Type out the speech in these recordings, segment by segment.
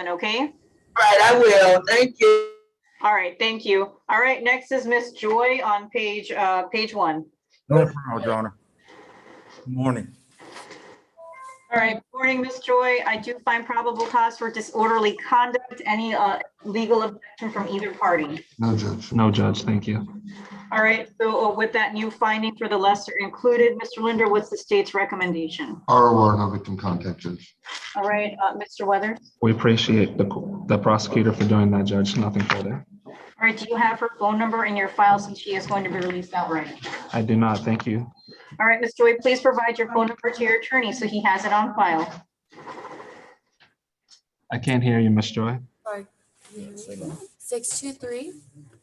okay? Right, I will. Thank you. All right, thank you. All right, next is Miss Joy on page 1. No problem, Your Honor. Good morning. All right, good morning, Miss Joy. I do find probable cause for disorderly conduct. Any legal objection from either party? No, Judge. No, Judge, thank you. All right, so with that new finding for the lesser included, Mr. Linder, what's the state's recommendation? ROR, no victim contact, Judge. All right, Mr. Weathers? We appreciate the prosecutor for doing that, Judge. Nothing further. All right, do you have her phone number in your file since she is going to be released outright? I do not, thank you. All right, Ms. Joy, please provide your phone number to your attorney so he has it on file. I can't hear you, Ms. Joy. Sorry. 623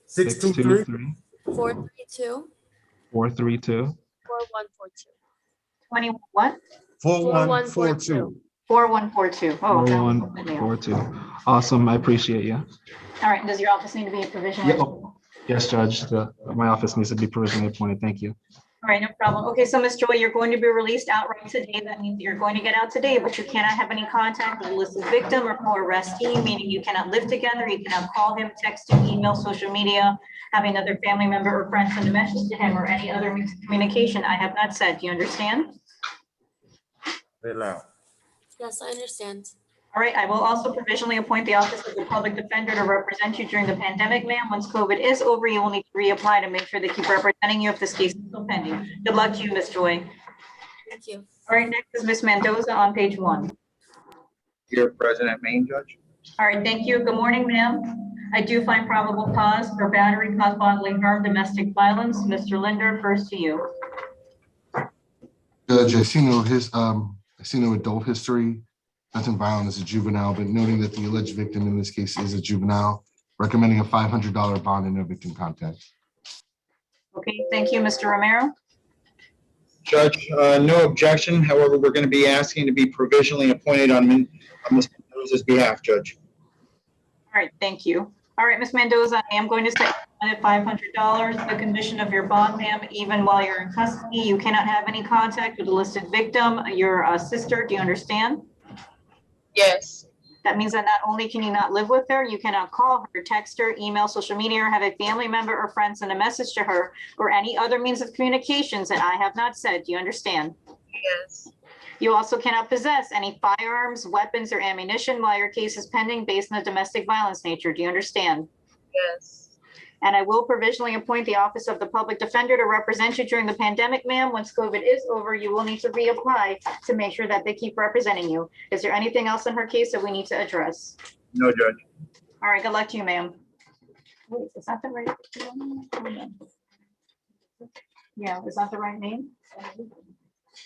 623 432 432 4142. 20 what? 4142. 4142. Oh, that was the mail. 4142. Awesome, I appreciate you. All right, does your office need to be a provisional? Yeah. Yes, Judge, my office needs to be provisionally appointed. Thank you. All right, no problem. Okay, so Ms. Joy, you're going to be released outright today. That means you're going to get out today, but you cannot have any contact with a listed victim or co-arrestee, meaning you cannot live together. You cannot call him, text him, email, social media, have another family member or friend send a message to him or any other means of communication. I have not said. Do you understand? Very loud. Yes, I understand. All right, I will also provisionally appoint the Office of the Public Defender to represent you during the pandemic, ma'am. Once COVID is over, you will need to reapply to make sure they keep representing you if this case is still pending. Good luck to you, Ms. Joy. Thank you. All right, next is Ms. Mendoza on page 1. Here, President Main Judge. All right, thank you. Good morning, ma'am. I do find probable cause for battery, cause bodily harm, domestic violence. Mr. Linder, first to you. Judge, I see no adult history, nothing violent as a juvenile, but noting that the alleged victim in this case is a juvenile, recommending a $500 bond and no victim contact. Okay, thank you, Mr. Romero. Judge, no objection. However, we're going to be asking to be provisionally appointed on Ms. Mendoza's behalf, Judge. All right, thank you. All right, Ms. Mendoza, I am going to set you at $500. The condition of your bond, ma'am, even while you're in custody, you cannot have any contact with the listed victim, your sister. Do you understand? Yes. That means that not only can you not live with her, you cannot call her, text her, email, social media, or have a family member or friend send a message to her or any other means of communications that I have not said. Do you understand? Yes. You also cannot possess any firearms, weapons, or ammunition while your case is pending based on the domestic violence nature. Do you understand? Yes. And I will provisionally appoint the Office of the Public Defender to represent you during the pandemic, ma'am. Once COVID is over, you will need to reapply to make sure that they keep representing you. Is there anything else in her case that we need to address? No, Judge. All right, good luck to you, ma'am. Wait, is that the right? Hold on. Yeah, is that the right name?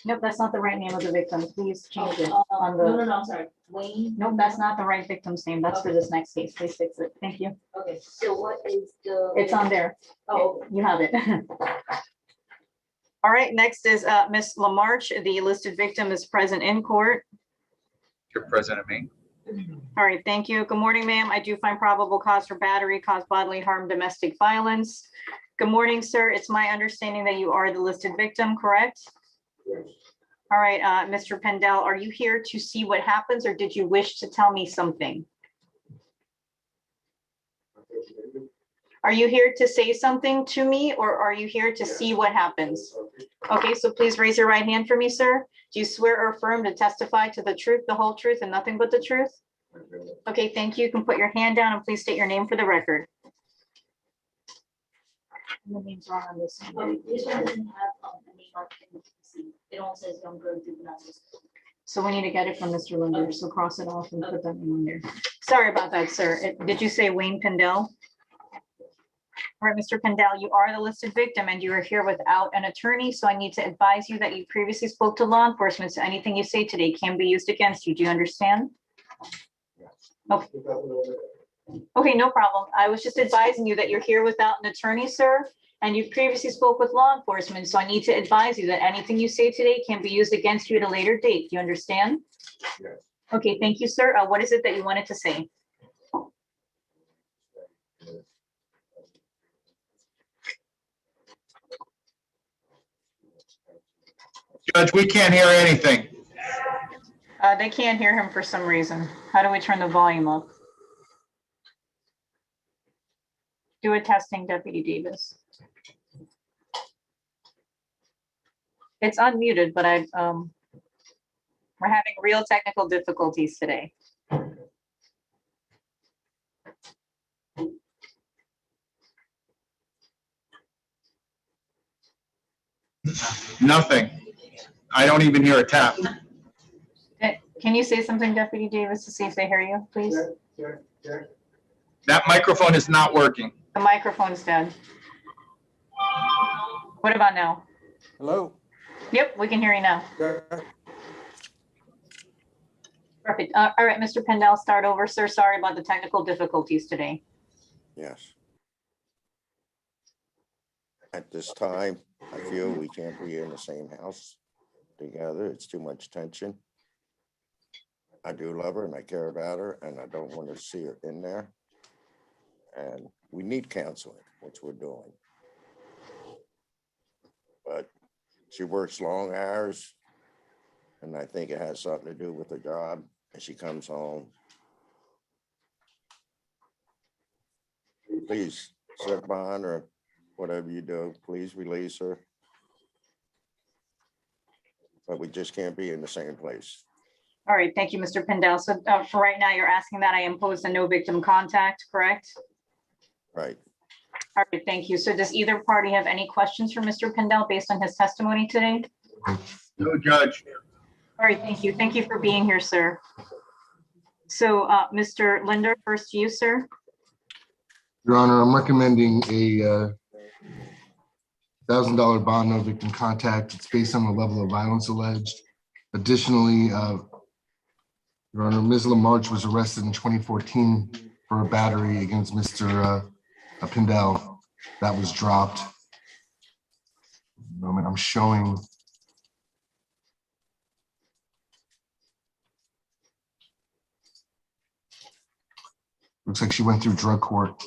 Nope, that's not the right name of the victim. Please change it on the. No, I'm sorry. Wayne. Nope, that's not the right victim's name. That's for this next case. Please fix it. Thank you. Okay, so what is the? It's on there. Oh, You have it. All right, next is Ms. Lamarche. The listed victim is present in court. Here, President Main. All right, thank you. Good morning, ma'am. I do find probable cause for battery, cause bodily harm, domestic violence. Good morning, sir. It's my understanding that you are the listed victim, correct? Yes. All right, Mr. Pendel, are you here to see what happens or did you wish to tell me something? Are you here to say something to me or are you here to see what happens? Okay, so please raise your right hand for me, sir. Do you swear or affirm to testify to the truth, the whole truth, and nothing but the truth? Okay, thank you. You can put your hand down and please state your name for the record. The name's wrong on this. this one doesn't have a name on it. It all says young girl juvenile. So we need to get it from Mr. Linder, so cross it off and put that name on there. Sorry about that, sir. Did you say Wayne Pendel? All right, Mr. Pendel, you are the listed victim and you are here without an attorney, so I need to advise you that you previously spoke to law enforcement, so anything you say today can be used against you. Do you understand? Okay. Okay, no problem. I was just advising you that you're here without an attorney, sir, and you previously spoke with law enforcement, so I need to advise you that anything you say today can be used against you at a later date. Do you understand? Yes. Okay, thank you, sir. What is it that you wanted to say? Judge, we can't hear anything. They can't hear him for some reason. How do we turn the volume up? Do a testing, Deputy Davis. It's unmuted, but we're having real technical difficulties today. Nothing. I don't even hear a tap. Can you say something, Deputy Davis, to see if they hear you, please? That microphone is not working. The microphone's dead. What about now? Hello? Yep, we can hear you now. Perfect. All right, Mr. Pendel, start over, sir. Sorry about the technical difficulties today. Yes. At this time, I feel we can't be in the same house together. It's too much tension. I do love her and I care about her and I don't want to see her in there. And we need counseling, which we're doing. But she works long hours and I think it has something to do with her job. And she comes home. Please sit behind her, whatever you do, please release her. But we just can't be in the same place. All right, thank you, Mr. Pendel. So for right now, you're asking that I impose a no victim contact, correct? Right. All right, thank you. So does either party have any questions for Mr. Pendel based on his testimony today? No, Judge. All right, thank you. Thank you for being here, sir. So Mr. Linder, first to you, sir. Your Honor, I'm recommending a $1,000 bond, no victim contact. It's based on the level of violence alleged. Additionally, Your Honor, Ms. LaMarche was arrested in 2014 for a battery against Mr. Pendel. That was dropped. Moment, I'm showing. Looks like she went through drug court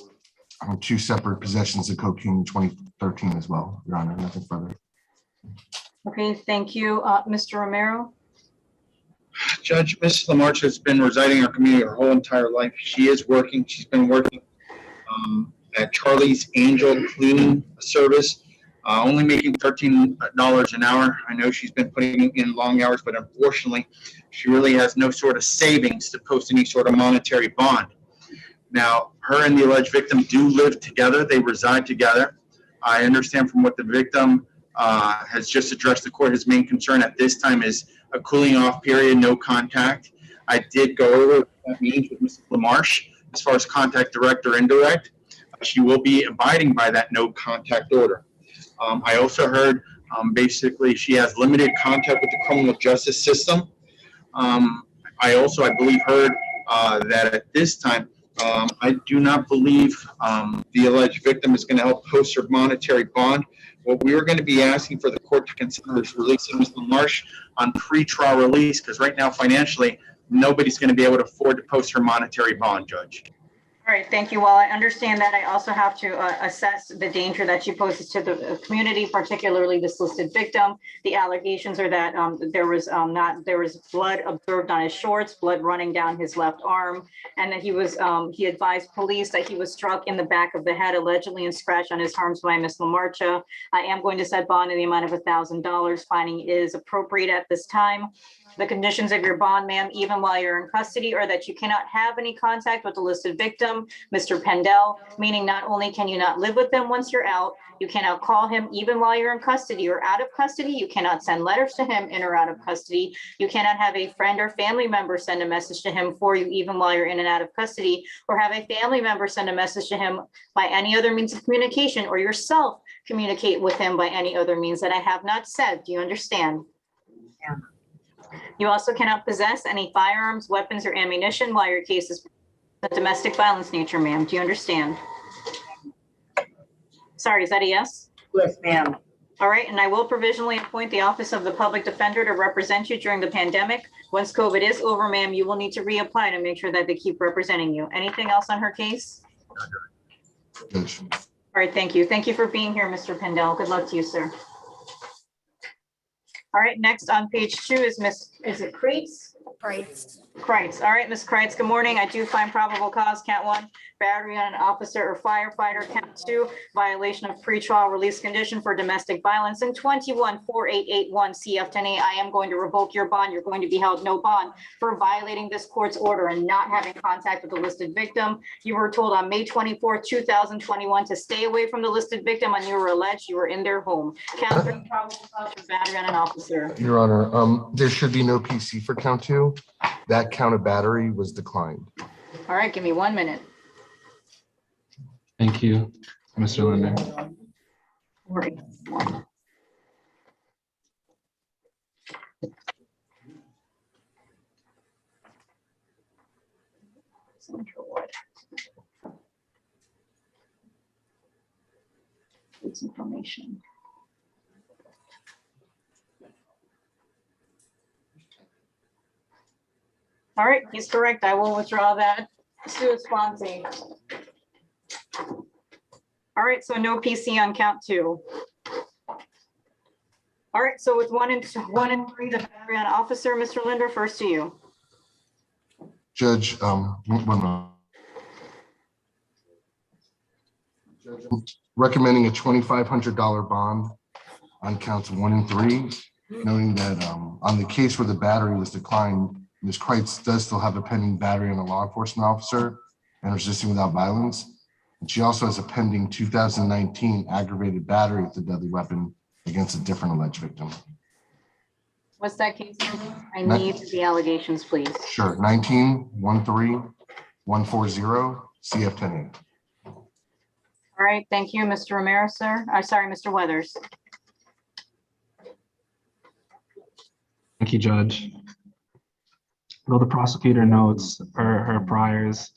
on 2 separate possessions of cocaine in 2013 as well, Your Honor, nothing further. Okay, thank you. Mr. Romero? Judge, Mrs. LaMarche has been residing in our community her whole entire life. She is working. She's been working at Charlie's Angel Cleaning Service, only making $13 an hour. I know she's been putting in long hours, but unfortunately, she really has no sort of savings to post any sort of monetary bond. Now, her and the alleged victim do live together. They reside together. I understand from what the victim has just addressed the court, his main concern at this time is a cooling off period, no contact. I did go over what that means with Mrs. LaMarche as far as contact direct or indirect. She will be abiding by that no contact order. I also heard basically she has limited contact with the criminal justice system. I believe, heard that at this time, I do not believe the alleged victim is going to help post her monetary bond. What we were going to be asking for the court to consider is releasing Ms. LaMarche on pre-trial release, because right now financially, nobody's going to be able to afford to post her monetary bond, Judge. All right, thank you. While I understand that, I also have to assess the danger that she poses to the community, particularly this listed victim. The allegations are that there was blood observed on his shorts, blood running down his left arm, and that he advised police that he was struck in the back of the head, allegedly, and scratched on his arms by Ms. LaMarche. I am going to set bond in the amount of $1,000. Finding is appropriate at this time. The conditions of your bond, ma'am, even while you're in custody, are that you cannot have any contact with the listed victim, Mr. Pendel, meaning not only can you not live with him once you're out, you cannot call him even while you're in custody or out of custody. You cannot send letters to him in or out of custody. You cannot have a friend or family member send a message to him for you even while you're in and out of custody, or have a family member send a message to him by any other means of communication, or yourself communicate with him by any other means that I have not said. Do you understand? Yeah. You also cannot possess any firearms, weapons, or ammunition while your case is of domestic violence nature, ma'am. Do you understand? Sorry, is that a yes? Yes, ma'am. All right, and I will provisionally appoint the Office of the Public Defender to represent you during the pandemic. Once COVID is over, ma'am, you will need to reapply to make sure that they keep representing you. Anything else on her case? Yes. All right, thank you. Thank you for being here, Mr. Pendel. Good luck to you, sir. All right, next on page 2 is is it Cretes? Price. Kreitz. All right, Ms. Kreitz, good morning. I do find probable cause, count 1, battery on an officer or firefighter, count 2, violation of pretrial release condition for domestic violence, and 21-4881 CF-10A. I am going to revoke your bond. You're going to be held no bond for violating this court's order and not having contact with the listed victim. You were told on May 24th, 2021 to stay away from the listed victim, and you were alleged you were in their home. Count 3, probable cause for battery on an officer. Your Honor, there should be no PC for count 2. That count of battery was declined. All right, give me 1 minute. Thank you, Mr. Linder. Right. Central Ward. It's information. All right, he's correct. I will withdraw that. Sua sponte. All right, so no PC on count 2. All right, so with 1 and 3, the battery on officer, Mr. Linder, first to you. Judge, one moment. Judge, I'm recommending a $2,500 bond on counts 1 and 3, noting that on the case where the battery was declined, Ms. Kreitz does still have a pending battery on a law enforcement officer and resisting without violence. And she also has a pending 2019 aggravated battery with a deadly weapon against a different alleged victim. What's that case number? I need the allegations, please. Sure, 19-13140 CF-10A. All right, thank you, Mr. Romero, sir. Sorry, Mr. Weathers. Thank you, Judge. Though the prosecutor notes her priors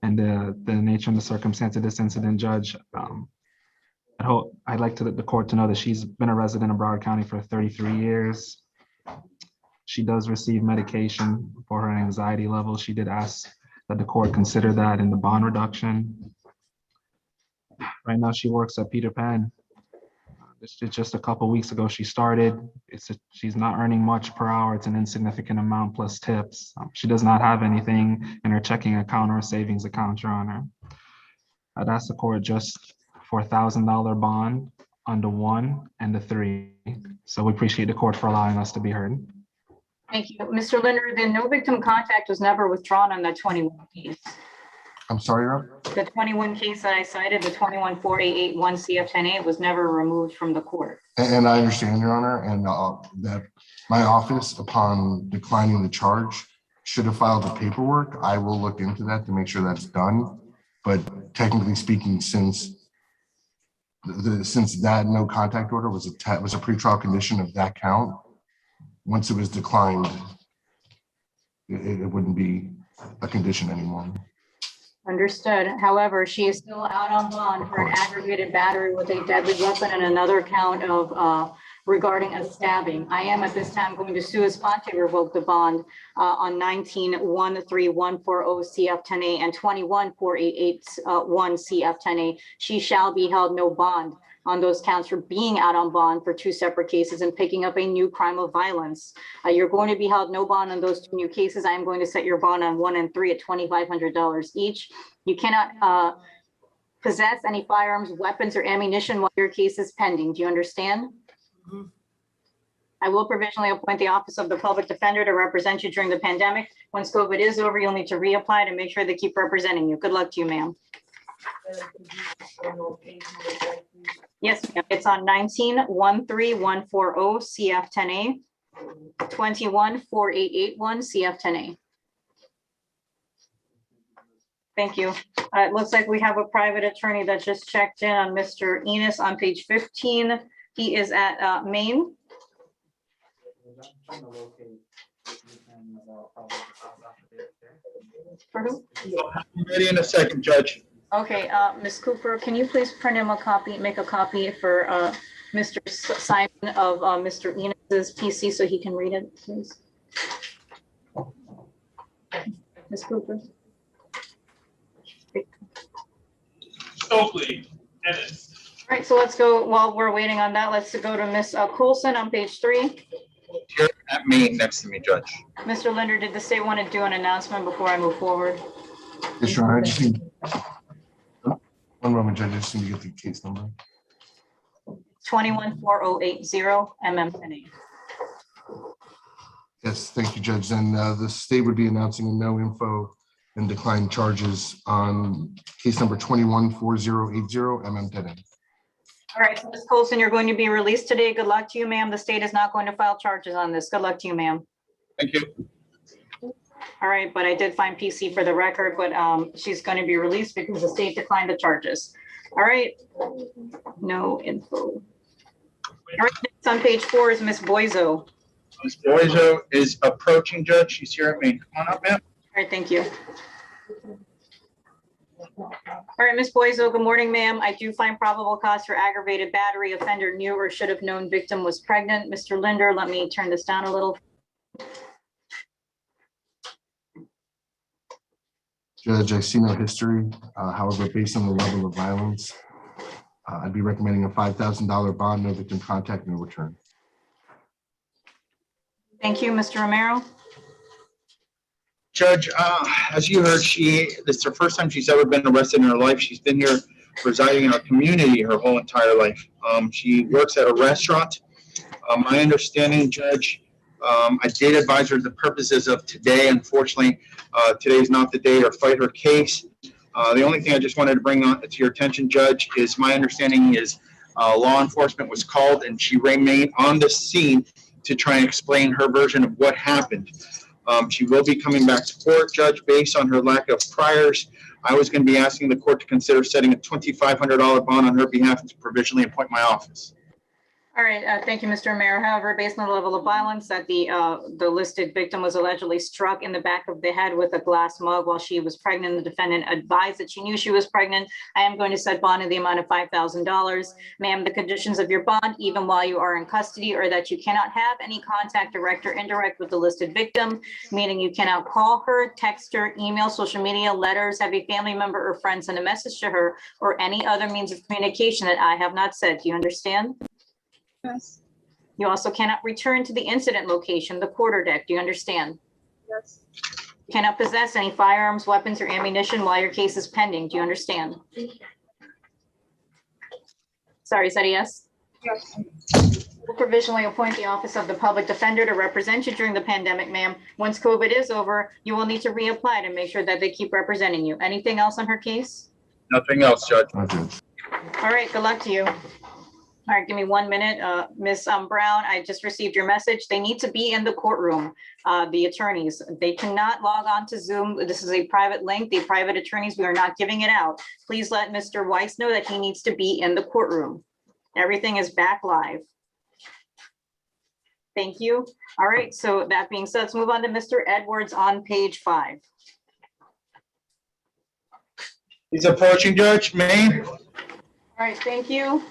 and the nature and the circumstance of this incident, Judge, I'd like the court to know that she's been a resident of Broward County for 33 years. She does receive medication for her anxiety level. She did ask that the court consider that in the bond reduction. Right now, she works at Peter Pan. It's just a couple weeks ago she started. She's not earning much per hour. It's an insignificant amount plus tips. She does not have anything in her checking account or savings account, Your Honor. I'd ask the court just for $1,000 bond on the 1 and the 3. So we appreciate the court for allowing us to be heard. Thank you. Mr. Linder, the no victim contact was never withdrawn on the 21 case. I'm sorry, Your Honor? The 21 case that I cited, the 21-4881 CF-10A, was never removed from the court. And I understand, Your Honor, and that my office, upon declining the charge, should have filed the paperwork. I will look into that to make sure that's done. But technically speaking, since that no contact order was a pretrial condition of that count, once it was declined, it wouldn't be a condition anymore. Understood. However, she is still out on bond for an aggravated battery with a deadly weapon and another count of regarding a stabbing. I am at this time going to sua sponte revoke the bond on 19-13140 CF-10A and 21-4881 CF-10A. She shall be held no bond on those counts for being out on bond for 2 separate cases and picking up a new crime of violence. You're going to be held no bond on those 2 new cases. I am going to set your bond on 1 and 3 at $2,500 each. You cannot possess any firearms, weapons, or ammunition while your case is pending. Do you understand? Mm-hmm. I will provisionally appoint the Office of the Public Defender to represent you during the pandemic. Once COVID is over, you'll need to reapply to make sure they keep representing you. Good luck to you, ma'am. Yes, ma'am. It's on 19-13140 CF-10A, 21-4881 CF-10A. Thank you. It looks like we have a private attorney that just checked in on Mr. Enos on page 15. He is at Maine. For who? I'm ready in a second, Judge. Okay, Ms. Cooper, can you please print him a copy, make a copy for Mr. Simon of Mr. Enos's PC so he can read it, please? Ms. Cooper. Stokely, Ennis. All right, so let's go, while we're waiting on that, let's go to Ms. Coulson on page 3. Here. at Maine next to me, Judge. Mr. Linder, did the state want to do an announcement before I move forward? Yes, Your Honor, I just need, one moment, Judge, I just need to get the case number. 214080 MM10A. Yes, thank you, Judge. Then the state would be announcing a no info and decline charges on case number 214080 MM10A. All right, so Ms. Colson, you're going to be released today. Good luck to you, ma'am. The state is not going to file charges on this. Good luck to you, ma'am. Thank you. All right, but I did find PC for the record, but she's going to be released because the state declined the charges. All right, no info. All right, next on page 4 is Ms. Boizo. Ms. Boizo is approaching, Judge. She's here at Maine. Come on up, ma'am. All right, thank you. All right, Ms. Boizo, good morning, ma'am. I do find probable cause for aggravated battery. Offender knew or should have known victim was pregnant. Mr. Linder, let me turn this down a little. Judge, I see no history. However, based on the level of violence, I'd be recommending a $5,000 bond, no victim contact, no return. Thank you, Mr. Romero. Judge, as you heard, this is the first time she's ever been arrested in her life. She's been here residing in our community her whole entire life. She works at a restaurant. My understanding, Judge, I did advise her the purposes of today. Unfortunately, today is not the day to fight her case. The only thing I just wanted to bring on to your attention, Judge, is my understanding is law enforcement was called and she remained on the scene to try and explain her version of what happened. She will be coming back to court, Judge, based on her lack of priors. I was going to be asking the court to consider setting a $2,500 bond on her behalf and to provisionally appoint my office. All right, thank you, Mr. Mayor. However, based on the level of violence that the listed victim was allegedly struck in the back of the head with a glass mug while she was pregnant, the defendant advised that she knew she was pregnant. I am going to set bond in the amount of $5,000. Ma'am, the conditions of your bond, even while you are in custody, are that you cannot have any contact, direct or indirect, with the listed victim, meaning you cannot call her, text her, email, social media, letters, have a family member or friend send a message to her, or any other means of communication that I have not said. Do you understand? Yes. You also cannot return to the incident location, the quarterdeck. Do you understand? Yes. You cannot possess any firearms, weapons, or ammunition while your case is pending. Do you understand? Sorry, is that a yes? Yes. We'll provisionally appoint the Office of the Public Defender to represent you during the pandemic, ma'am. Once COVID is over, you will need to reapply to make sure that they keep representing you. Anything else on her case? Nothing else, Judge. Okay. All right, good luck to you. All right, give me 1 minute. Ms. Brown, I just received your message. They need to be in the courtroom, the attorneys. They cannot log on to Zoom. This is a private link. The private attorneys, we are not giving it out. Please let Mr. Weiss know that he needs to be in the courtroom. Everything is back live. Thank you. All right, so that being said, let's move on to Mr. Edwards on page 5. He's approaching, Judge. Maine. All right, thank you.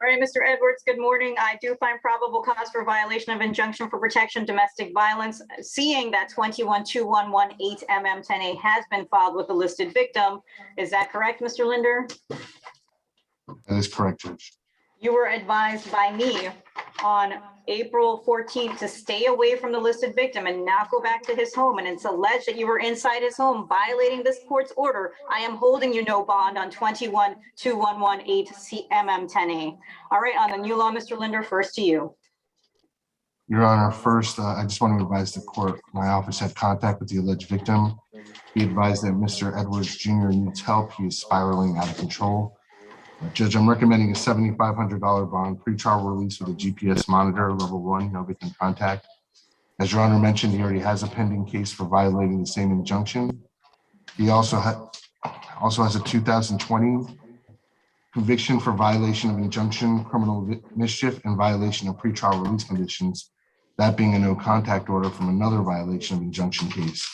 All right, Mr. Edwards, good morning. I do find probable cause for violation of injunction for protection domestic violence. Seeing that 212118 MM10A has been filed with the listed victim. Is that correct, Mr. Linder? That is correct, Judge. You were advised by me on April 14th to stay away from the listed victim and not go back to his home. And it's alleged that you were inside his home violating this court's order. I am holding you no bond on 212118 MM10A. All right, on the new law, Mr. Linder, first to you. Your Honor, first, I just want to advise the court, my office had contact with the alleged victim. He advised that Mr. Edwards Jr. needs help. He is spiraling out of control. Judge, I'm recommending a $7,500 bond, pretrial release with a GPS monitor, level 1, no victim contact. As Your Honor mentioned, he already has a pending case for violating the same injunction. He also has a 2020 conviction for violation of injunction, criminal mischief, and violation of pretrial release conditions, that being a no contact order from another violation of injunction case.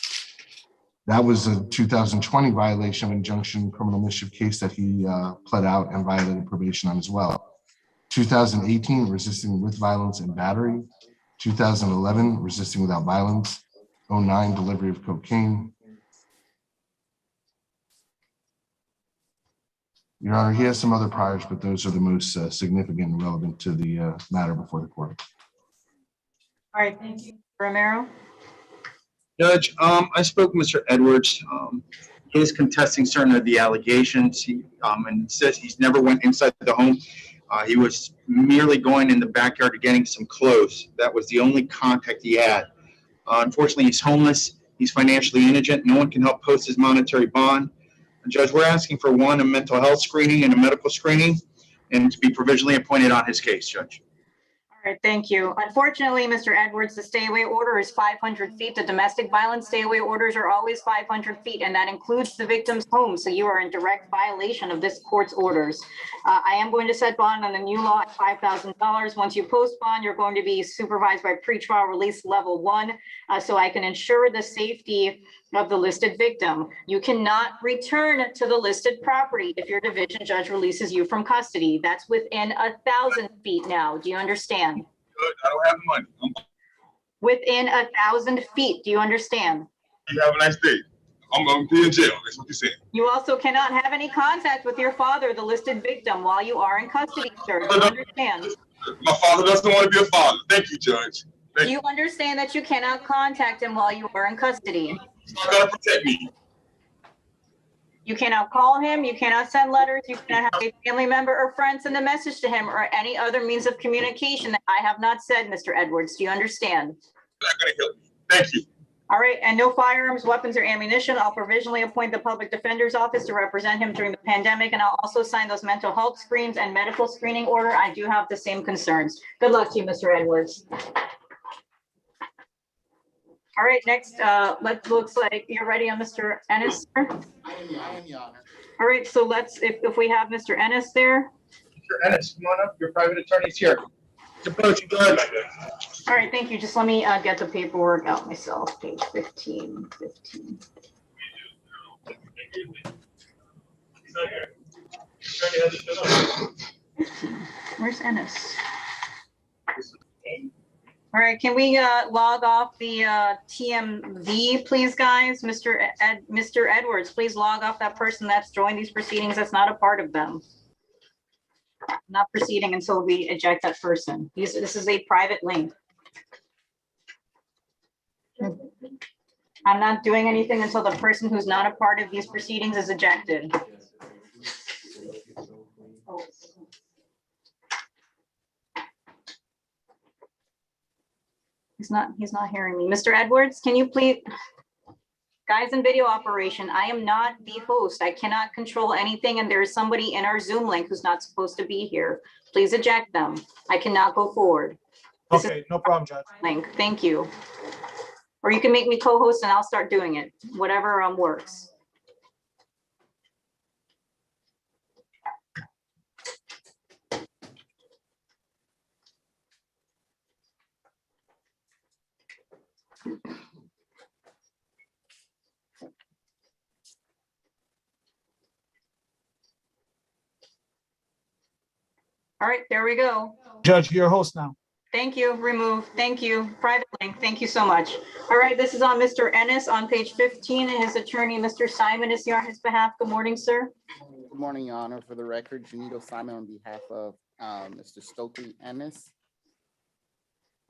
That was a 2020 violation of injunction criminal mischief case that he pled out and violated probation on as well. 2018, resisting with violence and battery. 2011, resisting without violence. 09, delivery of cocaine. Your Honor, he has some other priors, but those are the most significant and relevant to the matter before the court. All right, thank you. Romero? Judge, I spoke with Mr. Edwards. He is contesting certain of the allegations. He and says he's never went inside the home. He was merely going in the backyard to getting some clothes. That was the only contact he had. Unfortunately, he's homeless. He's financially indigent. No one can help post his monetary bond. And Judge, we're asking for one, a mental health screening and a medical screening, and to be provisionally appointed on his case, Judge. All right, thank you. Unfortunately, Mr. Edwards, the stay away order is 500 feet. The domestic violence stay away orders are always 500 feet, and that includes the victim's home. So you are in direct violation of this court's orders. I am going to set bond on the new law at $5,000. Once you post bond, you're going to be supervised by pretrial release level 1, so I can ensure the safety of the listed victim. You cannot return to the listed property if your division judge releases you from custody. That's within 1,000 feet now. Do you understand? Good. I don't have the money. Within 1,000 feet. Do you understand? You have a nice day. I'm going to be in jail. That's what you said. You also cannot have any contact with your father, the listed victim, while you are in custody, sir. Do you understand? My father doesn't want to be a father. Thank you, Judge. Do you understand that you cannot contact him while you are in custody? You gotta protect me. You cannot call him, you cannot send letters, you cannot have a family member or friend send a message to him or any other means of communication that I have not said, Mr. Edwards. Do you understand? Not gonna help me. Thank you. All right, and no firearms, weapons, or ammunition. I'll provisionally appoint the public defender's office to represent him during the pandemic, and I'll also sign those mental health screens and medical screening order. I do have the same concerns. Good luck to you, Mr. Edwards. All right, next, looks like you're ready on Mr. Ennis, sir. I am, Your Honor. All right, so let's, if we have Mr. Ennis there. Mr. Ennis, come on up. Your private attorney's here. Suppose you go ahead. All right, thank you. Just let me get the paperwork out myself, page 15. Where's Ennis? All right, can we log off the TMV, please, guys? Mr. Edwards, please log off that person that's joined these proceedings. That's not a part of them. Not proceeding until we eject that person. This is a private link. I'm not doing anything until the person who's not a part of these proceedings is ejected. He's not hearing me. Mr. Edwards, can you please, guys in video operation, I am not the host. I cannot control anything, and there is somebody in our Zoom link who's not supposed to be here. Please eject them. I cannot go forward. Okay, no problem, Judge. Link, thank you. Or you can make me co-host and I'll start doing it, whatever works. All right, there we go. Judge, you're host now. Thank you, remove, thank you, private link, thank you so much. All right, this is on Mr. Ennis on page 15, and his attorney, Mr. Simon, is here on his behalf. Good morning, sir. Good morning, Your Honor. For the record, Janito Simon on behalf of Mr. Stokely Ennis.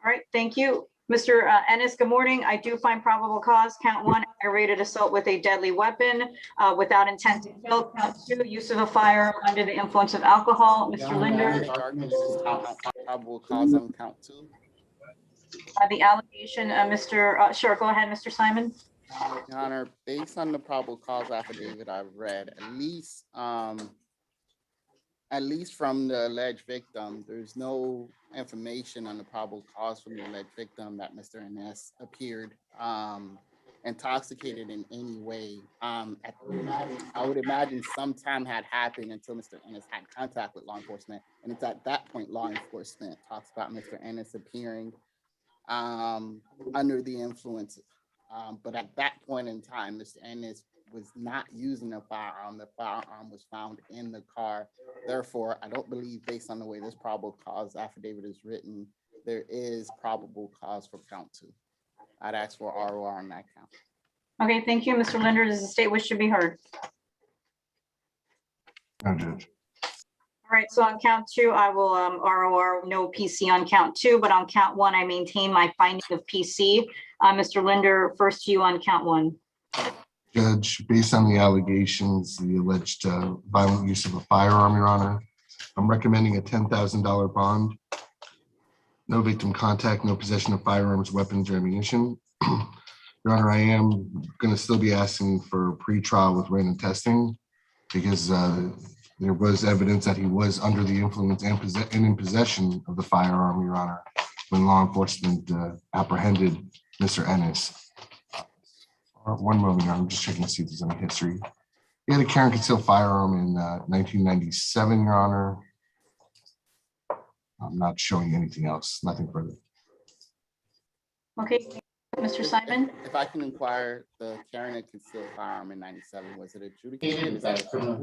All right, thank you. Mr. Ennis, good morning. I do find probable cause, count 1, aggravated assault with a deadly weapon without intent to kill, count 2, use of a firearm under the influence of alcohol. Mr. Linder. Probable cause on count 2. The allegation, sure, go ahead, Mr. Simon. Your Honor, based on the probable cause affidavit I've read, at least from the alleged victim, there's no information on the probable cause from the alleged victim that Mr. Ennis appeared intoxicated in any way. I would imagine some time had happened until Mr. Ennis had contact with law enforcement. And it's at that point law enforcement talks about Mr. Ennis appearing under the influence. But at that point in time, Mr. Ennis was not using a firearm. The firearm was found in the car. Therefore, I don't believe, based on the way this probable cause affidavit is written, there is probable cause for count 2. I'd ask for ROR on that count. Okay, thank you, Mr. Linder. Does the state wish to be heard? No, Judge. All right, so on count two, I will ROR no PC on count two, but on count one, I maintain my finding of PC. Mr. Linder, first to you on count one. Judge, based on the allegations, the alleged violent use of a firearm, Your Honor, I'm recommending a $10,000 bond. No victim contact, no possession of firearms, weapons, or ammunition. Your Honor, I am going to still be asking for pre-trial with random testing because there was evidence that he was under the influence and in possession of the firearm, Your Honor, when law enforcement apprehended Mr. Ennis. One moment, Your Honor, I'm just checking to see if there's any history. He had a carry and conceal firearm in 1997, Your Honor. I'm not showing anything else, nothing further. Okay, Mr. Simon? If I can inquire, the carrying a concealed firearm in 97, was it adjudicated? Is that a criminal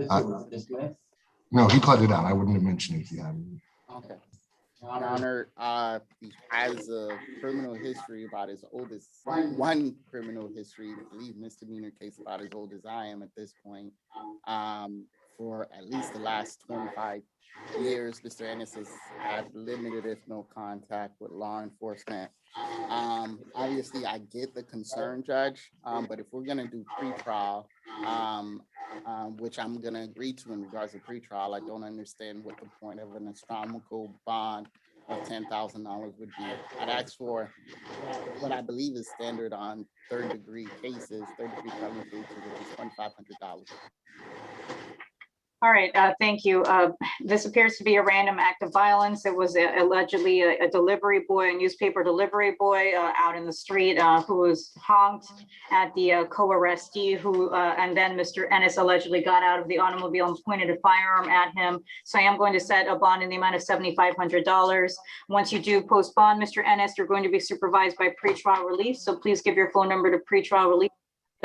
history? No, he pled it out. I wouldn't have mentioned it if he hadn't. Okay. Your Honor, he has a criminal history about as old as one criminal history, I believe misdemeanor case about as old as I am at this point. For at least the last 25 years, Mr. Ennis has had limited, if no contact with law enforcement. Obviously, I get the concern, Judge, but if we're gonna do pretrial, which I'm gonna agree to in regards to pretrial, I don't understand what the point of an astronomical bond of $10,000 would be. I'd ask for what I believe is standard on third-degree cases, third-degree felony cases, which is $2,500. All right, thank you. This appears to be a random act of violence. It was allegedly a delivery boy, a newspaper delivery boy out in the street who was honked at the co-arrestee who, and then Mr. Ennis allegedly got out of the automobile and pointed a firearm at him. So I am going to set a bond in the amount of $7,500. Once you do post bond, Mr. Ennis, you're going to be supervised by pretrial release. So please give your phone number to pretrial release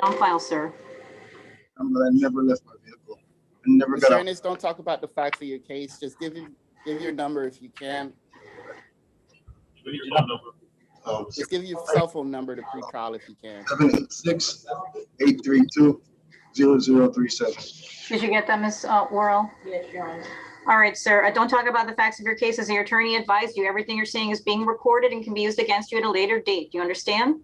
on file, sir. I never left my vehicle. I never got Mr. out. Ennis, don't talk about the facts of your case. Just give your number if you can. Just give your cell phone number to pretrial if you can. 786-832-0037. Did you get that, Ms. Worrell? Yes, Your Honor. All right, sir. Don't talk about the facts of your case as your attorney advised you. Everything you're saying is being recorded and can be used against you at a later date. Do you understand?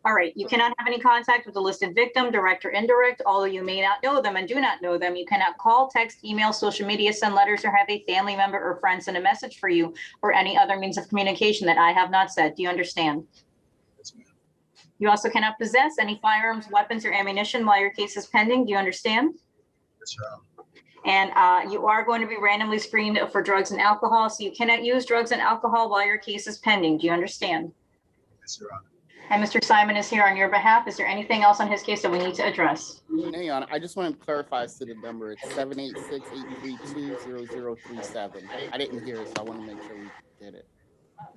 All right, you cannot have any contact with the listed victim, direct or indirect, although you may not know them and do not know them. You cannot call, text, email, social media, send letters, or have a family member or friend send a message for you or any other means of communication that I have not said. Do you understand? You also cannot possess any firearms, weapons, or ammunition while your case is pending. Do you understand? Yes, Your Honor. And you are going to be randomly screened for drugs and alcohol, so you cannot use drugs and alcohol while your case is pending. Do you understand? Yes, Your Honor. And Mr. Simon is here on your behalf. Is there anything else on his case that we need to address? No, Your Honor, I just want to clarify as to the number. It's 786-832-0037. I didn't hear it, so I want to make sure we get it.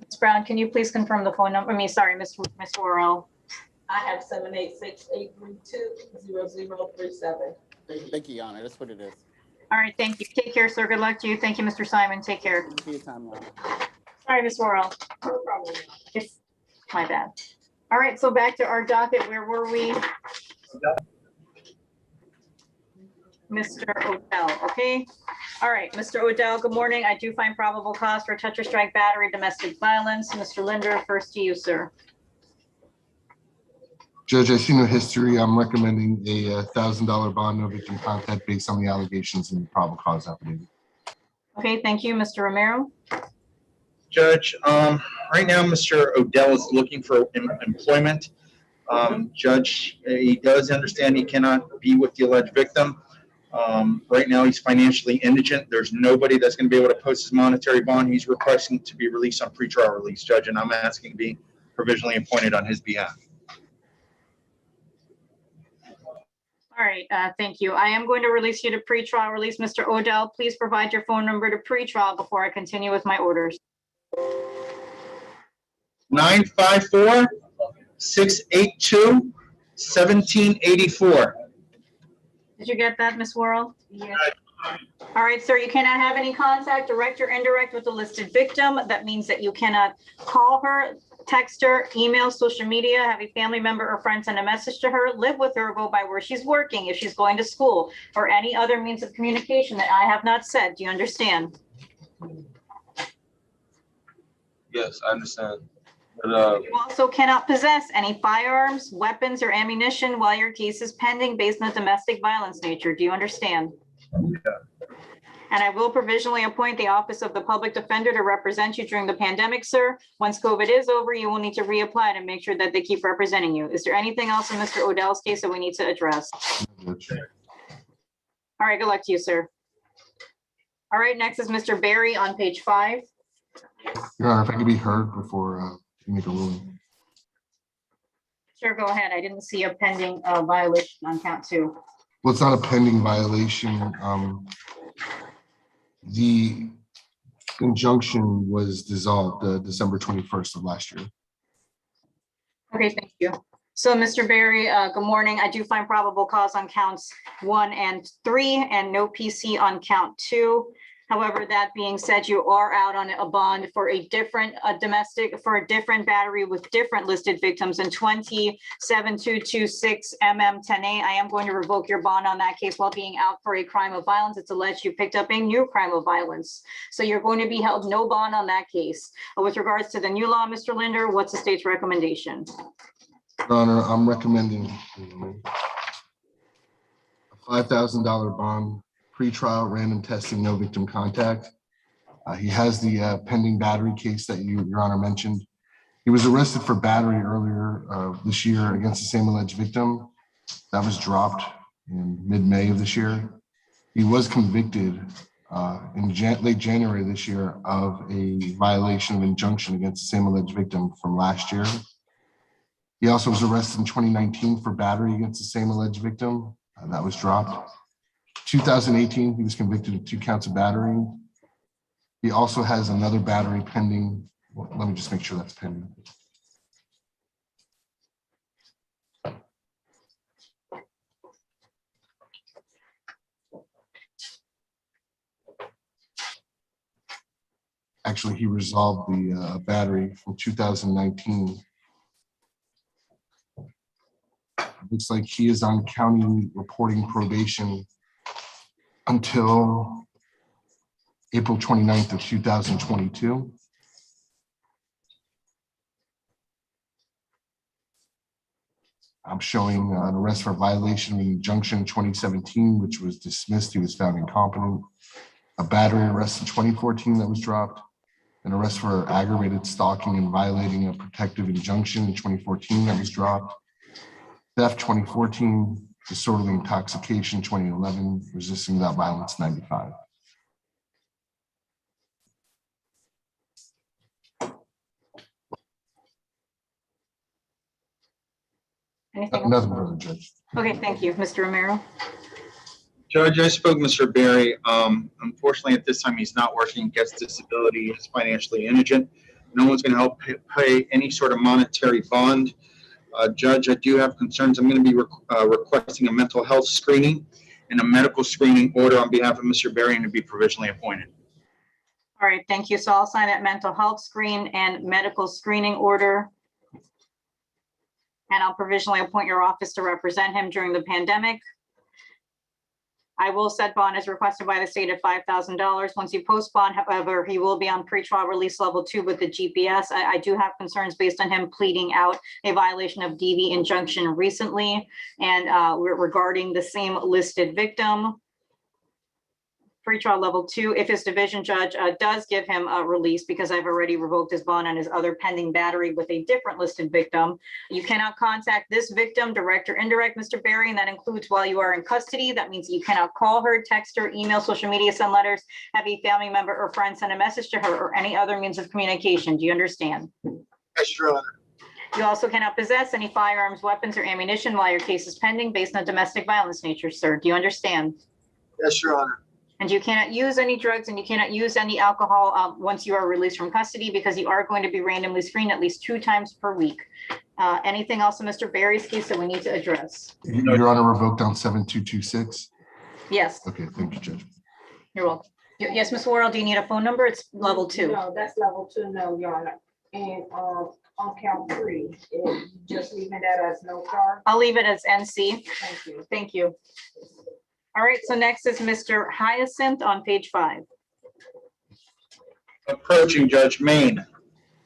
Ms. Brown, can you please confirm the phone number? Ms. Worrell. I have 786-832-0037. Thank you, Your Honor. That's what it is. All right, thank you. Take care, sir. Good luck to you. Thank you, Mr. Simon. Take care. Thank you for your time, Your Honor. Sorry, Ms. Worrell. No problem. It's my bad. All right, so back to our docket. Where were we? Mr. Odell, okay. All right, Mr. Odell, good morning. I do find probable cause for touch or strike battery, domestic violence. Mr. Linder, first to you, sir. Judge, I see no history. I'm recommending a $1,000 bond, no victim contact based on the allegations in the probable cause affidavit. Okay, thank you. Mr. Romero. Judge, right now, Mr. Odell is looking for employment. Judge, he does understand he cannot be with the alleged victim. Right now, he's financially indigent. There's nobody that's going to be able to post his monetary bond. He's requesting to be released on pretrial release, Judge, and I'm asking to be provisionally appointed on his behalf. All right, thank you. I am going to release you to pretrial release. Mr. Odell, please provide your phone number to pretrial before I continue with my orders. 954-682-1784. Did you get that, Ms. Worrell? Yes. All right, sir, you cannot have any contact, direct or indirect, with the listed victim. That means that you cannot call her, text her, email, social media, have a family member or friend send a message to her, live with her, go by where she's working, if she's going to school, or any other means of communication that I have not said. Do you understand? Yes, I understand. But, You also cannot possess any firearms, weapons, or ammunition while your case is pending based on domestic violence nature. Do you understand? And I will provisionally appoint the Office of the Public Defender to represent you during the pandemic, sir. Once COVID is over, you will need to reapply to make sure that they keep representing you. Is there anything else in Mr. Odell's case that we need to address? All right, good luck to you, sir. All right, next is Mr. Barry on page 5. Your Honor, if I could be heard before you make a ruling. Sure, go ahead. I didn't see a pending violation on count 2. Well, it's not a pending violation. The injunction was dissolved December 21st of last year. Okay, thank you. So, Mr. Barry, good morning. I do find probable cause on counts 1 and 3 and no PC on count 2. However, that being said, you are out on a bond for a different battery with different listed victims in 20-7226 MM10A. I am going to revoke your bond on that case while being out for a crime of violence. It's alleged you picked up a new crime of violence. So you're going to be held no bond on that case. With regards to the new law, Mr. Linder, what's the state's recommendation? Your Honor, I'm recommending a $5,000 bond, pre-trial random testing, no victim contact. He has the pending battery case that Your Honor mentioned. He was arrested for battery earlier this year against the same alleged victim. That was dropped in mid-May of this year. He was convicted in late January this year of a violation of injunction against the same alleged victim from last year. He also was arrested in 2019 for battery against the same alleged victim. That was dropped. 2018, he was convicted of 2 counts of battery. He also has another battery pending. Well, let me just make sure that's pending. Actually, he resolved the battery from 2019. Looks like he is on county reporting probation until April 29th of 2022. I'm showing an arrest for violation of an injunction in 2017, which was dismissed. He was found incompetent. A battery arrest in 2014 that was dropped. An arrest for aggravated stalking and violating a protective injunction in 2014 that was dropped. Theft 2014, disorderly intoxication 2011, resisting without violence 95. Anything else? Nothing further, Judge. Okay, thank you. Mr. Romero? Judge, I spoke to Mr. Barry. Unfortunately, at this time, he's not working, gets disability, is financially indigent. No one's going to help pay any sort of monetary bond. Judge, I do have concerns. I'm going to be requesting a mental health screening and a medical screening order on behalf of Mr. Barry and to be provisionally appointed. All right, thank you. So I'll sign that mental health screen and medical screening order. And I'll provisionally appoint your office to represent him during the pandemic. I will set bond as requested by the state at $5,000. Once you post bond, however, he will be on pretrial release level 2 with the GPS. I do have concerns based on him pleading out a violation of DV injunction recently, and regarding the same listed victim. Pretrial level 2, if his division judge does give him a release, because I've already revoked his bond on his other pending battery with a different listed victim. You cannot contact this victim, direct or indirect, Mr. Barry, and that includes while you are in custody. That means you cannot call her, text her, email, social media, send letters, have a family member or friend send a message to her, or any other means of communication. Do you understand? Yes, Your Honor. You also cannot possess any firearms, weapons, or ammunition while your case is pending based on domestic violence nature, sir. Do you understand? Yes, Your Honor. And you cannot use any drugs and you cannot use any alcohol once you are released from custody, because you are going to be randomly screened at least 2 times per week. Anything else in Mr. Barry's case that we need to address? Your Honor, revoked on 7226. Yes, Okay, thank you, Judge. you're welcome. Yes, Ms. Worrell, do you need a phone number? It's level 2. No, that's level 2, no, Your Honor. And On count 3, if you just leaving that as no car, I'll leave it as NC. thank you. Thank you. All right, so next is Mr. Hyacinth on page 5. Approaching Judge Maine.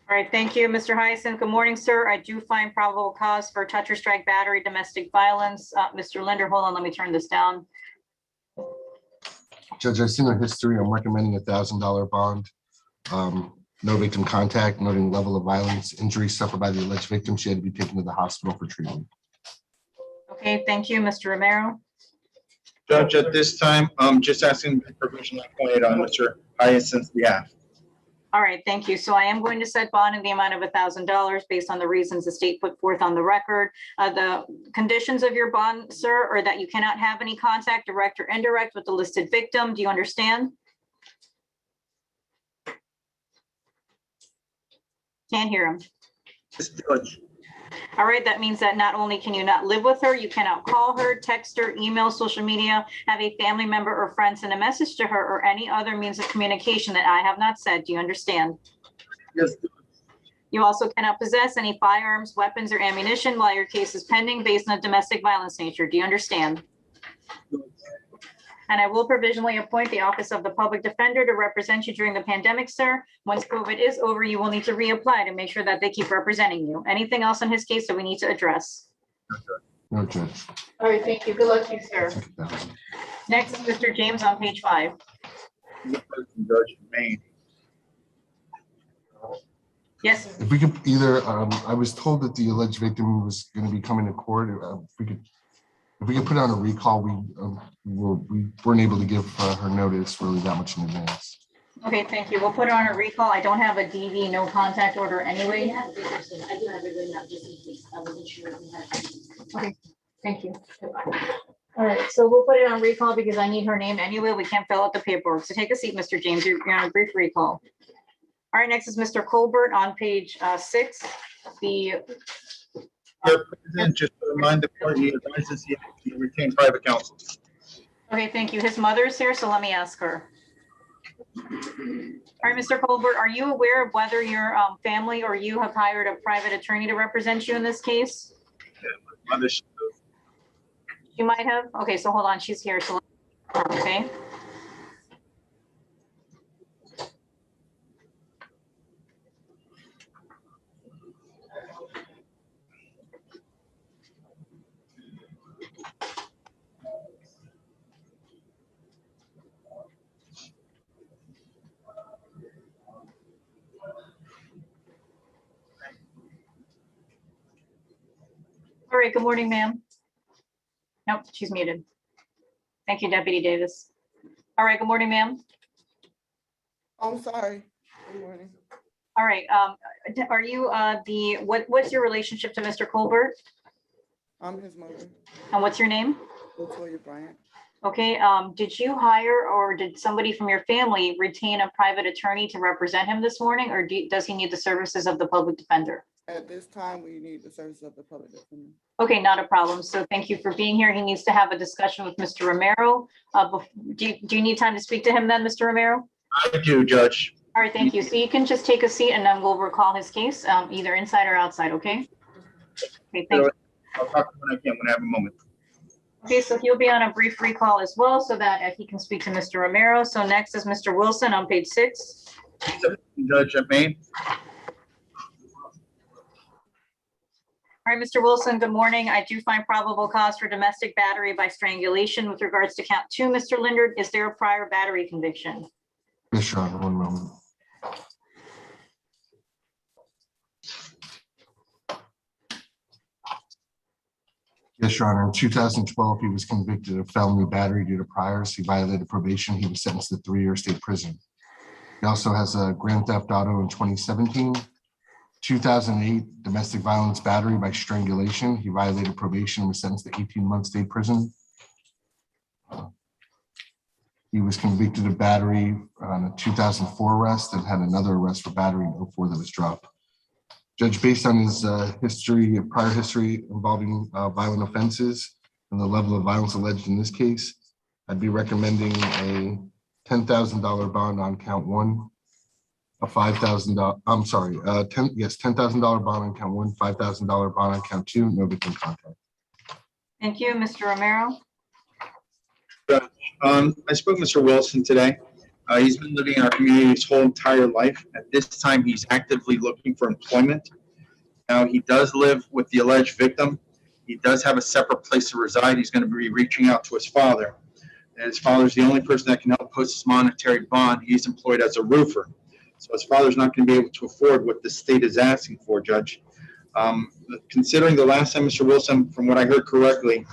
All right, thank you, Mr. Hyacinth. Good morning, sir. I do find probable cause for touch or strike battery, domestic violence. Mr. Linder, hold on, let me turn this down. Judge, I've seen her history. I'm recommending $1,000 bond. No victim contact, noting level of violence, injury suffered by the alleged victim. She had to be taken to the hospital for treatment. Okay, thank you, Mr. Romero. Judge, at this time, I'm just asking the provision appointed on Mr. Hyacinth's behalf. All right, thank you. So I am going to set bond in the amount of $1,000 based on the reasons the state put forth on the record. The conditions of your bond, sir, are that you cannot have any contact, direct or indirect, with the listed victim. Do you understand? Can't hear him. Yes, Judge. All right, that means that not only can you not live with her, you cannot call her, text her, email, social media, have a family member or friend send a message to her, or any other means of communication that I have not said. Do you understand? Yes. You also cannot possess any firearms, weapons, or ammunition while your case is pending based on a domestic violence nature. Do you understand? And I will provisionally appoint the Office of the Public Defender to represent you during the pandemic, sir. Once COVID is over, you will need to reapply to make sure that they keep representing you. Anything else in his case that we need to address? No, Judge. All right, thank you. Good luck to you, sir. Next is Mr. James on page 5. Judge Maine. Yes, If we could either, I was told that the alleged victim was going to be coming to court. If we could put on a recall, we weren't able to give her notice really that much in advance. okay, thank you. We'll put her on a recall. I don't have a DV, no contact order anyway. I do have it written up just in case. I wasn't sure if you had. Okay, thank you. All right, so we'll put it on recall because I need her name anyway. We can't fill out the paperwork. So take a seat, Mr. James. You're on a brief recall. All right, next is Mr. Colbert on page 6. Your President, just to remind the court, he advises he to retain private counsel. Okay, thank you. His mother's here, so let me ask her. All right, Mr. Colbert, are you aware of whether your family or you have hired a private attorney to represent you in this case? You might have? Okay, so hold on, she's here, so, okay. All right, good morning, ma'am. Nope, she's muted. Thank you, Deputy Davis. All right, good morning, ma'am. I'm sorry. Good morning. All right, are you what's your relationship to Mr. Colbert? I'm his mother, And what's your name? Latoya Bryant. Okay, did you hire or did somebody from your family retain a private attorney to represent him this morning, or does he need the services of the public defender? At this time, we need the service of the public defender. Okay, not a problem. So thank you for being here. He needs to have a discussion with Mr. Romero. Do you need time to speak to him then, Mr. Romero? I do, Judge. All right, thank you. So you can just take a seat and then we'll recall his case, either inside or outside, okay? Okay, thank you. I'll talk to him when I can, when I have a moment. Okay, so he'll be on a brief recall as well so that he can speak to Mr. Romero. So next is Mr. Wilson on page 6. Judge Maine. All right, Mr. Wilson, good morning. I do find probable cause for domestic battery by strangulation with regards to count 2, Mr. Linder. Is there a prior battery conviction? Yes, Your Honor, one moment. Yes, Your Honor. In 2012, he was convicted of felony battery due to priors. He violated probation. He was sentenced to 3-year state prison. He also has a grand theft auto in 2017. 2008, domestic violence battery by strangulation. He violated probation and was sentenced to 18-month state prison. He was convicted of battery on a 2004 arrest and had another arrest for battery in 2004 that was dropped. Judge, based on his prior history involving violent offenses and the level of violence alleged in this case, I'd be recommending a $10,000 bond on count 1. a $5,000, I'm sorry, $10,000 bond on count 1, $5,000 bond on count 2, no victim contact. Thank you, Mr. Romero. I spoke to Mr. Wilson today. He's been living in our community his whole entire life. At this time, he's actively looking for employment. Now, he does live with the alleged victim. He does have a separate place to reside. He's going to be reaching out to his father. And his father's the only person that can help post his monetary bond. He's employed as a roofer. So his father's not going to be able to afford what the state is asking for, Judge. Considering the last time Mr. Wilson, from what I heard correctly,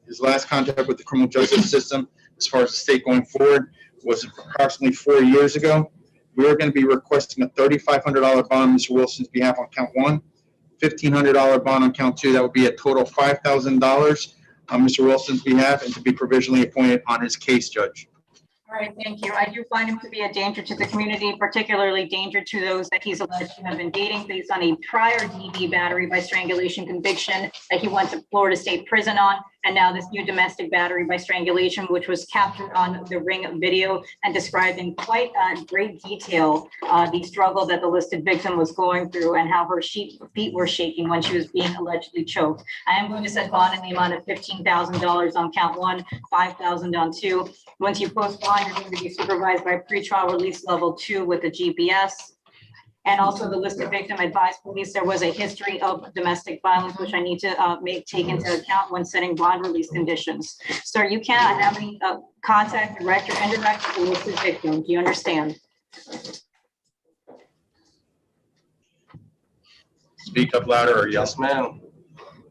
his last contact with the criminal justice system, as far as the state going forward, was approximately 4 years ago. We are going to be requesting a $3,500 bond on Mr. Wilson's behalf on count 1, $1,500 bond on count 2. That would be a total of $5,000 on Mr. Wilson's behalf and to be provisionally appointed on his case, Judge. All right, thank you. I do find him to be a danger to the community, particularly danger to those that he's alleged to have been dating based on a prior DV battery by strangulation conviction that he went to Florida State Prison on, and now this new domestic battery by strangulation, which was captured on the Ring video and described in quite great detail the struggle that the listed victim was going through and how her feet were shaking when she was being allegedly choked. I am going to set bond in the amount of $15,000 on count 1, $5,000 on 2. Once you post bond, you're going to be supervised by pretrial release level 2 with the GPS. And also the listed victim advised police there was a history of domestic violence, which I need to take into account when setting bond release conditions. Sir, you cannot have any contact, direct or indirect, with the listed victim. Do you understand? Speak up louder or yes, ma'am.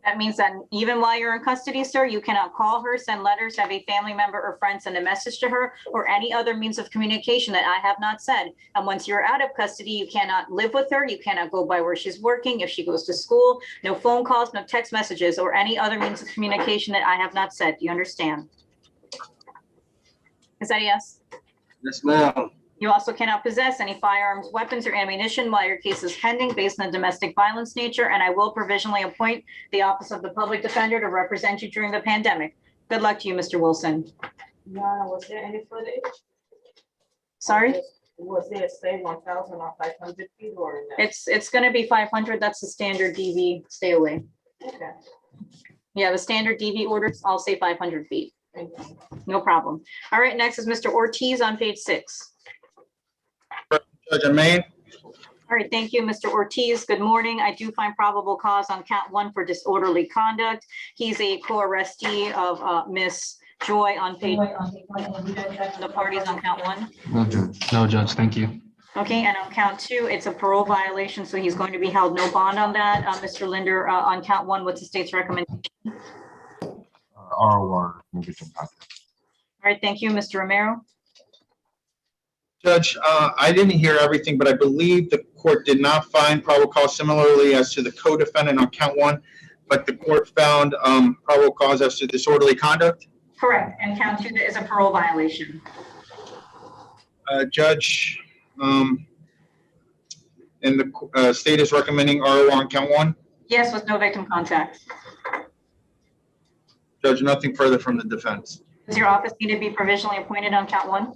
That means that even while you're in custody, sir, you cannot call her, send letters, have a family member or friend send a message to her, or any other means of communication that I have not said. And once you're out of custody, you cannot live with her. You cannot go by where she's working. If she goes to school, no phone calls, no text messages, or any other means of communication that I have not said. Do you understand? Is that a yes? Yes, ma'am. You also cannot possess any firearms, weapons, or ammunition while your case is pending based on domestic violence nature, and I will provisionally appoint the Office of the Public Defender to represent you during the pandemic. Good luck to you, Mr. Wilson. Yana, was there any footage? Sorry? Was there say 1,000 or 500 feet or? no? It's gonna be 500. That's the standard DV. Stay away. Okay. Yeah, the standard DV orders, I'll say 500 feet. Thank you. No problem. All right, next is Mr. Ortiz on page 6. Judge, I may. All right, thank you, Mr. Ortiz. Good morning. I do find probable cause on count 1 for disorderly conduct. He's a co-arrestee of Miss Joy on page. The parties on count 1. No, Judge. No, Judge, thank you. Okay, and on count 2, it's a parole violation, so he's going to be held no bond on that. Mr. Linder, on count 1, what's the state's recommendation? ROR, no victim contact. All right, thank you, Mr. Romero. Judge, I didn't hear everything, but I believe the court did not find probable cause similarly as to the co-defendant on count 1, but the court found probable cause as to disorderly conduct. Correct, and count 2 is a parole violation. Judge, and the state is recommending ROR on count 1. Yes, with no victim contact. Judge, nothing further from the defense. Does your office need to be provisionally appointed on count 1?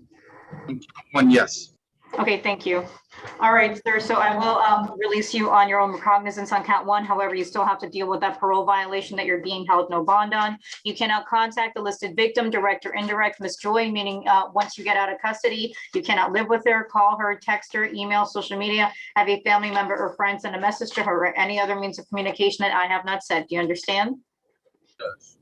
1, yes. Okay, thank you. All right, sir, so I will release you on your own recognizance on count 1. However, you still have to deal with that parole violation that you're being held no bond on. You cannot contact the listed victim, direct or indirect, Ms. Joy, meaning once you get out of custody, you cannot live with her, call her, text her, email, social media, have a family member or friend send a message to her, or any other means of communication that I have not said. Do you understand? Yes.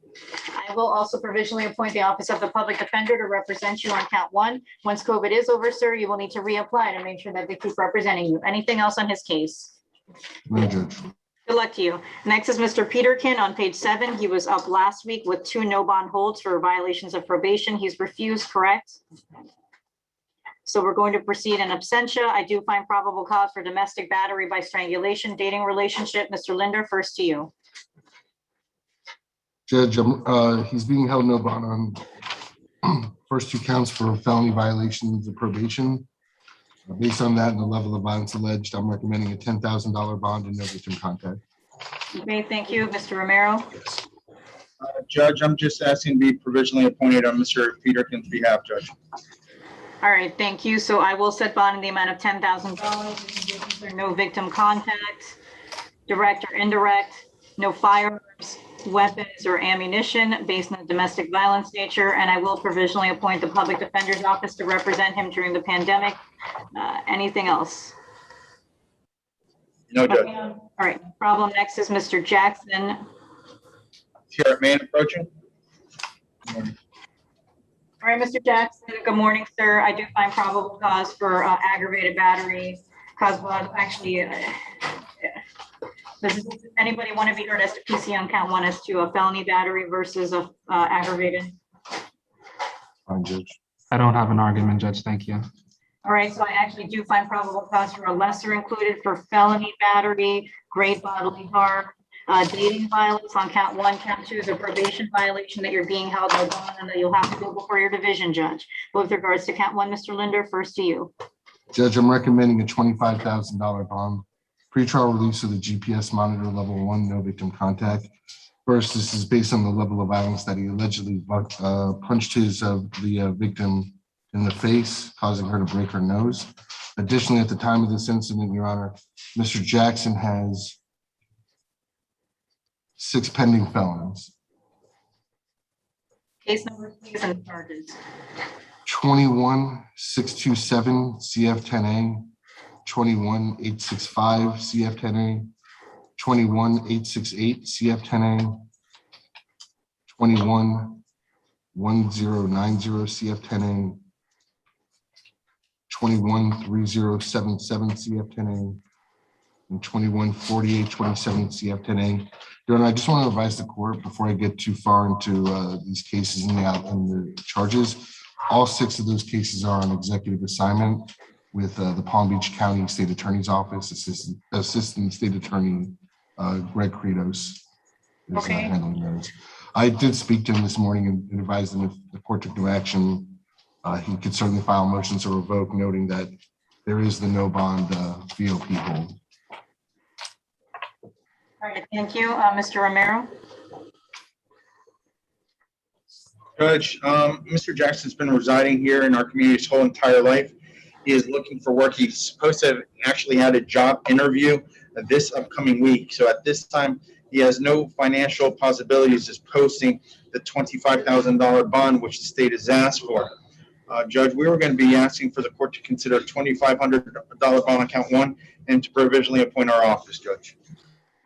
I will also provisionally appoint the Office of the Public Defender to represent you on count 1. Once COVID is over, sir, you will need to reapply to make sure that they keep representing you. Anything else on his case? No, Judge. Good luck to you. Next is Mr. Peterkin on page 7. He was up last week with 2 no bond holds for violations of probation. He's refused, correct? So we're going to proceed in absentia. I do find probable cause for domestic battery by strangulation, dating relationship. Mr. Linder, first to you. Judge, he's being held no bond on first 2 counts for felony violations of probation. Based on that and the level of violence alleged, I'm recommending a $10,000 bond and no victim contact. Okay, thank you. Mr. Romero. Judge, I'm just asking to be provisionally appointed on Mr. Peterkin's behalf, Judge. All right, thank you. So I will set bond in the amount of $10,000. No victim contact, direct or indirect, no firearms, weapons, or ammunition based on the domestic violence nature, and I will provisionally appoint the Public Defender's Office to represent him during the pandemic. Anything else? No, Judge. All right, no problem. Next is Mr. Jackson. Sheriff Mann approaching. All right, Mr. Jackson, good morning, sir. I do find probable cause for aggravated battery caused by, actually, does anybody want to be heard as to PC on count one as to a felony battery versus a aggravated? Fine, Judge. I don't have an argument, Judge. Thank you. All right, so I actually do find probable cause for a lesser included for felony battery, great bodily harm, dating violence on count one, count two is a probation violation that you're being held no bond and that you'll have to go before your division judge. With regards to count one, Mr. Linder, first to you. Judge, I'm recommending a $25,000 bond. Pretrial release of the GPS monitor level 1, no victim contact. First, this is based on the level of violence that he allegedly punched the victim in the face, causing her to break her nose. Additionally, at the time of this incident, Your Honor, Mr. Jackson has 6 pending felonies. Case number, please, and charges. 21627 CF10A, 21865 CF10A, 21868 CF10A, 211090 CF10A, 213077 CF10A, and 214827 CF10A. Your Honor, I just want to advise the court before I get too far into these cases and the charges. All 6 of those cases are on executive assignment with the Palm Beach County State Attorney's Office, Assistant State Attorney Greg Credos is handling those. I did speak to him this morning and advised him if the court took no action, he could certainly file motions to revoke, noting that there is the no bond VOP hold. All right, thank you. Mr. Romero. Judge, Mr. Jackson's been residing here in our community his whole entire life. He is looking for work. He's supposed to have actually had a job interview this upcoming week. So at this time, he has no financial possibilities of posting the $25,000 bond, which the state has asked for. Judge, we were going to be asking for the court to consider a $2,500 bond on count one and to provisionally appoint our office, Judge.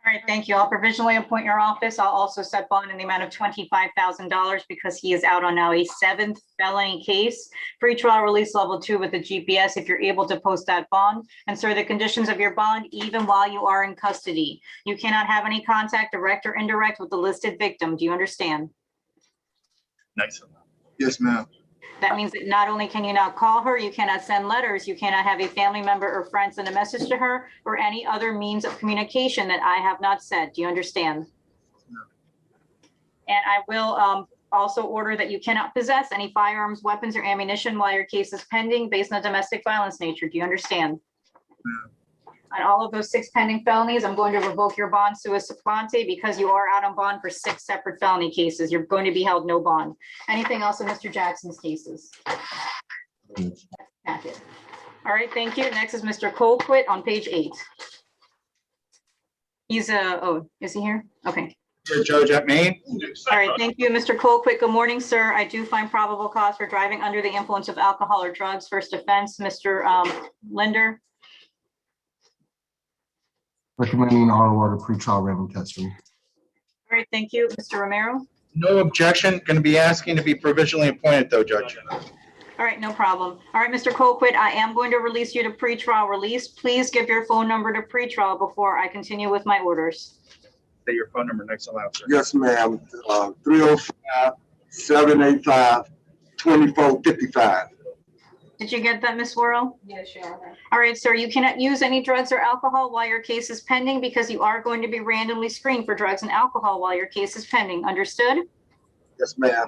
All right, thank you. I'll provisionally appoint your office. I'll also set bond in the amount of $25,000 because he is out on now a 7th felony case. Pretrial release level 2 with the GPS if you're able to post that bond. And sir, the conditions of your bond, even while you are in custody, you cannot have any contact, direct or indirect, with the listed victim. Do you understand? Nice. Yes, ma'am. That means that not only can you not call her, you cannot send letters, you cannot have a family member or friend send a message to her, or any other means of communication that I have not said. Do you understand? No. And I will also order that you cannot possess any firearms, weapons, or ammunition while your case is pending based on domestic violence nature. Do you understand? No. On all of those 6 pending felonies, I'm going to revoke your bond sua sponte because you are out on bond for 6 separate felony cases. You're going to be held no bond. Anything else in Mr. Jackson's cases? Packet. All right, thank you. Next is Mr. Colquitt on page 8. He's oh, is he here? Okay. Here, Judge, at Maine. All right, thank you, Mr. Colquitt. Good morning, sir. I do find probable cause for driving under the influence of alcohol or drugs. First offense, Mr. Linder. Recommending an ROR to pretrial random testing. All right, thank you, Mr. Romero. No objection. Going to be asking to be provisionally appointed, though, Judge. All right, no problem. All right, Mr. Colquitt, I am going to release you to pretrial release. Please give your phone number to pretrial before I continue with my orders. Say your phone number next aloud, sir. Yes, ma'am. 305-785-2455. Did you get that, Ms. Worrell? Yes, Your Honor. All right, sir, you cannot use any drugs or alcohol while your case is pending because you are going to be randomly screened for drugs and alcohol while your case is pending. Understood? Yes, ma'am.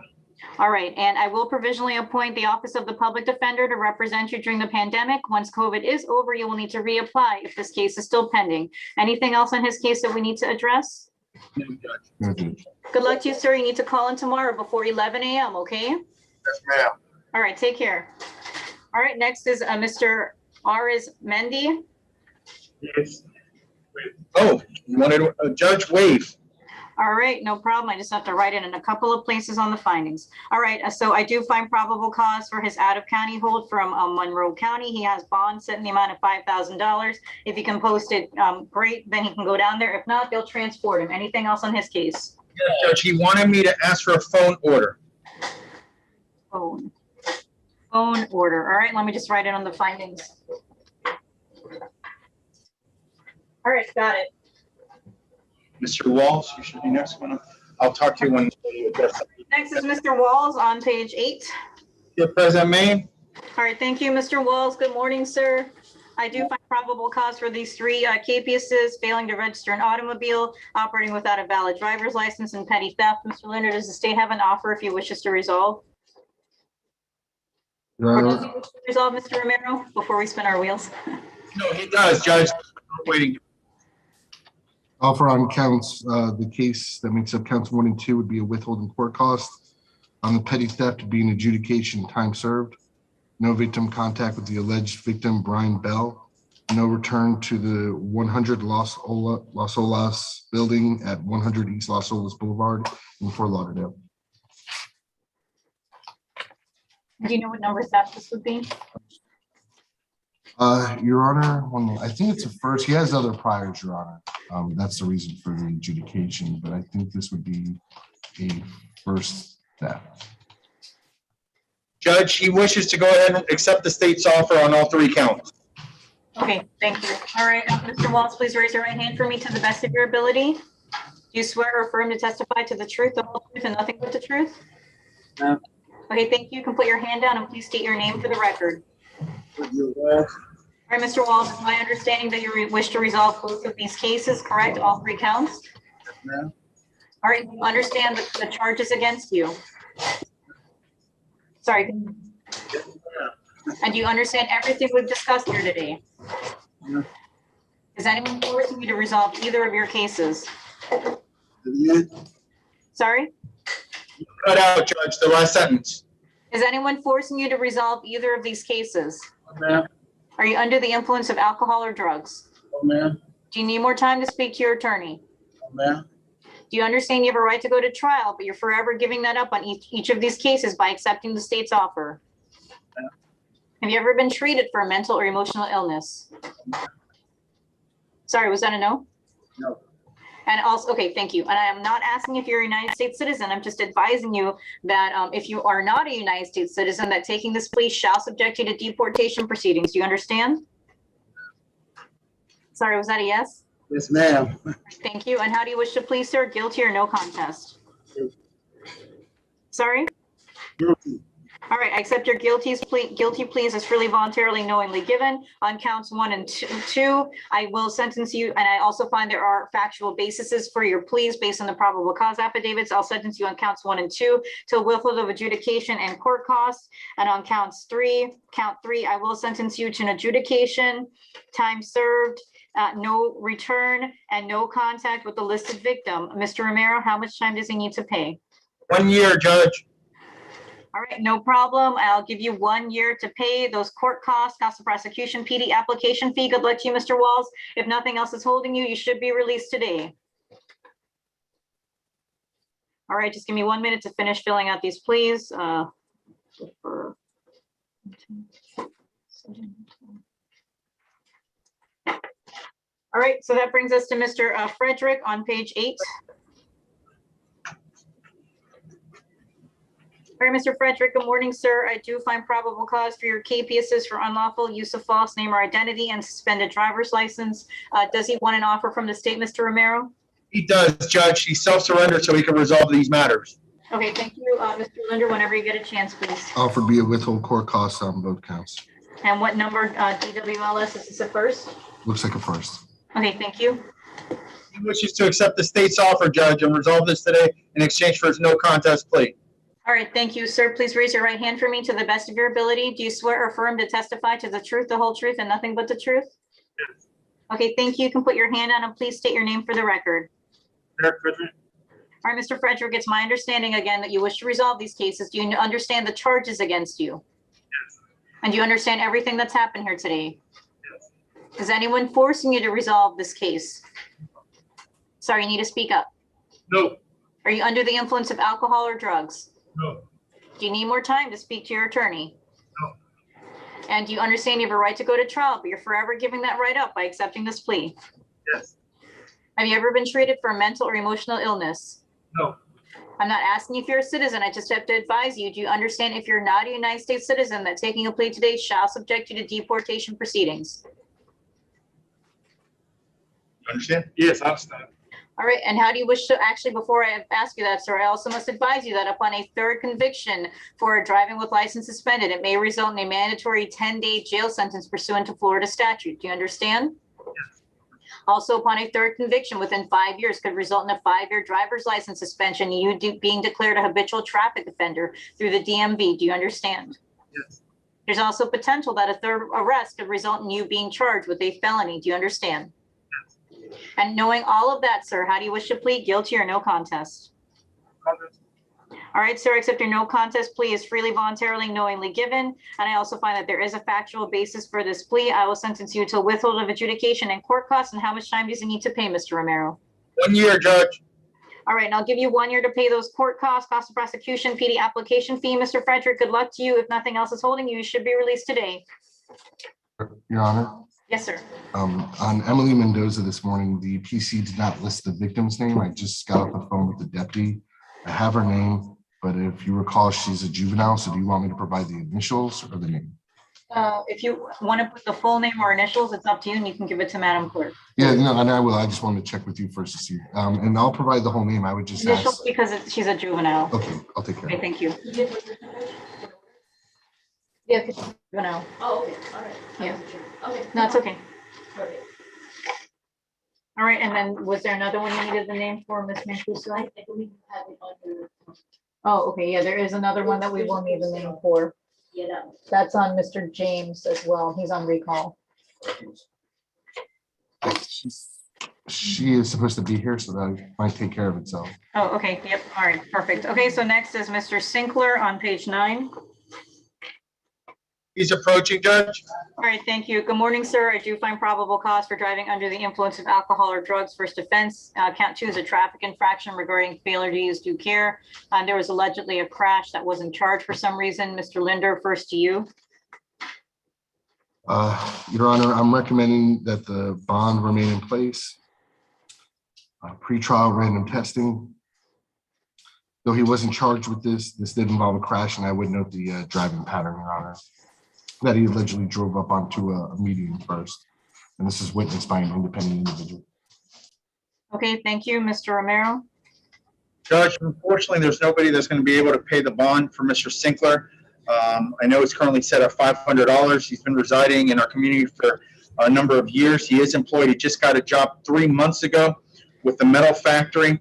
All right, and I will provisionally appoint the Office of the Public Defender to represent you during the pandemic. Once COVID is over, you will need to reapply if this case is still pending. Anything else on his case that we need to address? No, Judge. No, Judge. Good luck to you, sir. You need to call in tomorrow before 11 a.m., okay? Yes, ma'am. All right, take care. All right, next is Mr. YYYYMMDD. Yes. Oh, you wanted a judge waive. All right, no problem. I just have to write it in a couple of places on the findings. All right, so I do find probable cause for his out-of-county hold from Monroe County. He has bond set in the amount of $5,000. If you can post it, great, then he can go down there. If not, they'll transport him. Anything else on his case? Yes, Judge, he wanted me to ask for a phone order. Phone order. All right, let me just write it on the findings. All right, got it. Mr. Walls, you should be next one. I'll talk to you when. Next is Mr. Walls on page 8. Your President May. All right, thank you, Mr. Walls. Good morning, sir. I do find probable cause for these 3 capiases: failing to register an automobile, operating without a valid driver's license, and petty theft. Mr. Linder, does the state have an offer if he wishes to resolve? Your Or does Honor, he wish to resolve, Mr. Romero, before we spin our wheels? No, he does, Judge. We're waiting. offer on counts, the case that makes up counts 1 and 2 would be a withholding court cost. On the petty theft would be an adjudication time served. No victim contact with the alleged victim, Brian Bell. No return to the 100 Las Olas building at 100 East Las Olas Boulevard in Fort Lauderdale. Do you know what number theft this would be? Your Honor, I think it's a first. He has other priors, Your Honor. That's the reason for the adjudication, but I think this would be a first theft. Judge, he wishes to go ahead and accept the state's offer on all 3 counts. Okay, thank you. All right, Mr. Walls, please raise your right hand for me to the best of your ability. Do you swear or affirm to testify to the truth, the whole truth, and nothing but the truth? No. Okay, thank you. You can put your hand down and please state your name for the record. All right, Mr. Walls, it's my understanding that you wish to resolve both of these cases, correct? All 3 counts? No. All right, you understand the charges against you? Sorry. And do you understand everything we've discussed here today? No. Is anyone forcing you to resolve either of your cases? Yeah. Sorry? Cut out, Judge, the last sentence. Is anyone forcing you to resolve either of these cases? Ma'am. Are you under the influence of alcohol or drugs? Ma'am. Do you need more time to speak to your attorney? Ma'am. Do you understand you have a right to go to trial, but you're forever giving that up on each of these cases by accepting the state's offer? Yeah. Have you ever been treated for a mental or emotional illness? Sorry, was that a no? No. And also, okay, thank you. And I am not asking if you're a United States citizen. I'm just advising you that if you are not a United States citizen, that taking this plea shall subject you to deportation proceedings. Do you understand? Sorry, was that a yes? Yes, ma'am. Thank you. And how do you wish to plead, sir? Guilty or no contest? Sorry? Guilty. All right, I accept your guilty pleas as freely, voluntarily, knowingly given. On counts 1 and 2, I will sentence you, and I also find there are factual bases for your pleas based on the probable cause affidavits. I'll sentence you on counts 1 and 2 to withhold of adjudication and court costs. And on count 3, I will sentence you to an adjudication, time served, no return, and no contact with the listed victim. Mr. Romero, how much time does he need to pay? 1 year, Judge. All right, no problem. I'll give you 1 year to pay those court costs, cost of prosecution, PD application fee. Good luck to you, Mr. Walls. If nothing else is holding you, you should be released today. All right, just give me 1 minute to finish filling out these pleas. All right, so that brings us to Mr. Frederick on page 8. All right, Mr. Frederick, good morning, sir. I do find probable cause for your capiases for unlawful use of false name or identity and suspended driver's license. Does he want an offer from the state, Mr. Romero? He does, Judge. He self-surrendered so he can resolve these matters. Okay, thank you, Mr. Linder. Whenever you get a chance, please. Offer be a withhold court cost on both counts. And what number DWLS is this a first? Looks like a first. Okay, thank you. He wishes to accept the state's offer, Judge, and resolve this today in exchange for his no contest plea. All right, thank you, sir. Please raise your right hand for me to the best of your ability. Do you swear or affirm to testify to the truth, the whole truth, and nothing but the truth? Yes. Okay, thank you. You can put your hand on and please state your name for the record. Eric Frederick. All right, Mr. Frederick, it's my understanding again that you wish to resolve these cases. Do you understand the charges against you? Yes. And you understand everything that's happened here today? Is anyone forcing you to resolve this case? Sorry, you need to speak up. No, Are you under the influence of alcohol or drugs? no, Do you need more time to speak to your attorney? No. And do you understand you have a right to go to trial, but you're forever giving that right up by accepting this plea? yes, Have you ever been treated for a mental or emotional illness? no, I'm not asking if you're a citizen. I just have to advise you. Do you understand if you're not a United States citizen, that taking a plea today shall subject you to deportation proceedings? you understand? Yes, I understand. All right, and how do you wish to, actually, before I ask you that, sir, I also must advise you that upon a third conviction for driving with license suspended, it may result in a mandatory 10-day jail sentence pursuant to Florida statute. Do you understand? Also, upon a third conviction within 5 years could result in a 5-year driver's license suspension, being declared a habitual traffic offender through the DMV. Do you understand? Yes, There's also potential that a third arrest could result in you being charged with a felony. Do you understand? And knowing all of that, sir, how do you wish to plead? Guilty or no contest? All right, sir, accept your no contest plea is freely, voluntarily, knowingly given. And I also find that there is a factual basis for this plea. I will sentence you to withhold of adjudication and court costs. And how much time does he need to pay, Mr. Romero? 1 year, Judge. All right, and I'll give you 1 year to pay those court costs, cost of prosecution, PD application fee. Mr. Frederick, good luck to you. If nothing else is holding you, you should be released today. Your Honor, Yes, sir. on Emily Mendoza this morning, the PC did not list the victim's name. I just got off the phone with the deputy. I have her name, but if you recall, she's a juvenile. So do you want me to provide the initials or the name? If you want to put the full name or initials, it's up to you, and you can give it to Madam Clerk. Yeah, no, and I will. I just wanted to check with you first to see. And I'll provide the whole name. I would just Initials ask. because she's a juvenile. Okay, I'll take care Okay, of it. thank you. Yeah, juvenile. Oh, okay, all right. Yeah. Okay. No, it's okay. Perfect. All right, and then was there another one you needed the name for, Ms. Mancuso? I believe you have it on your, Oh, okay, yeah, there is another one that we will need the name for. yeah, that one. That's on Mr. James as well. He's on recall. She is supposed to be here, so that might take care of itself. Oh, okay, yep, all right, perfect. Okay, so next is Mr. Sinkler on page 9. He's approaching, Judge. All right, thank you. Good morning, sir. I do find probable cause for driving under the influence of alcohol or drugs. First offense, count 2 is a traffic infraction regarding failure to use due care. There was allegedly a crash that wasn't charged for some reason. Mr. Linder, first to you. Your Honor, I'm recommending that the bond remain in place. Pre-trial random testing. Though he wasn't charged with this did involve a crash, and I would note the driving pattern, Your Honor, that he allegedly drove up onto a median first. And this is witnessed by an independent individual. Okay, thank you, Mr. Romero. Judge, unfortunately, there's nobody that's going to be able to pay the bond for Mr. Sinkler. I know it's currently set at $500. He's been residing in our community for a number of years. He is employed. He just got a job 3 months ago with the metal factory.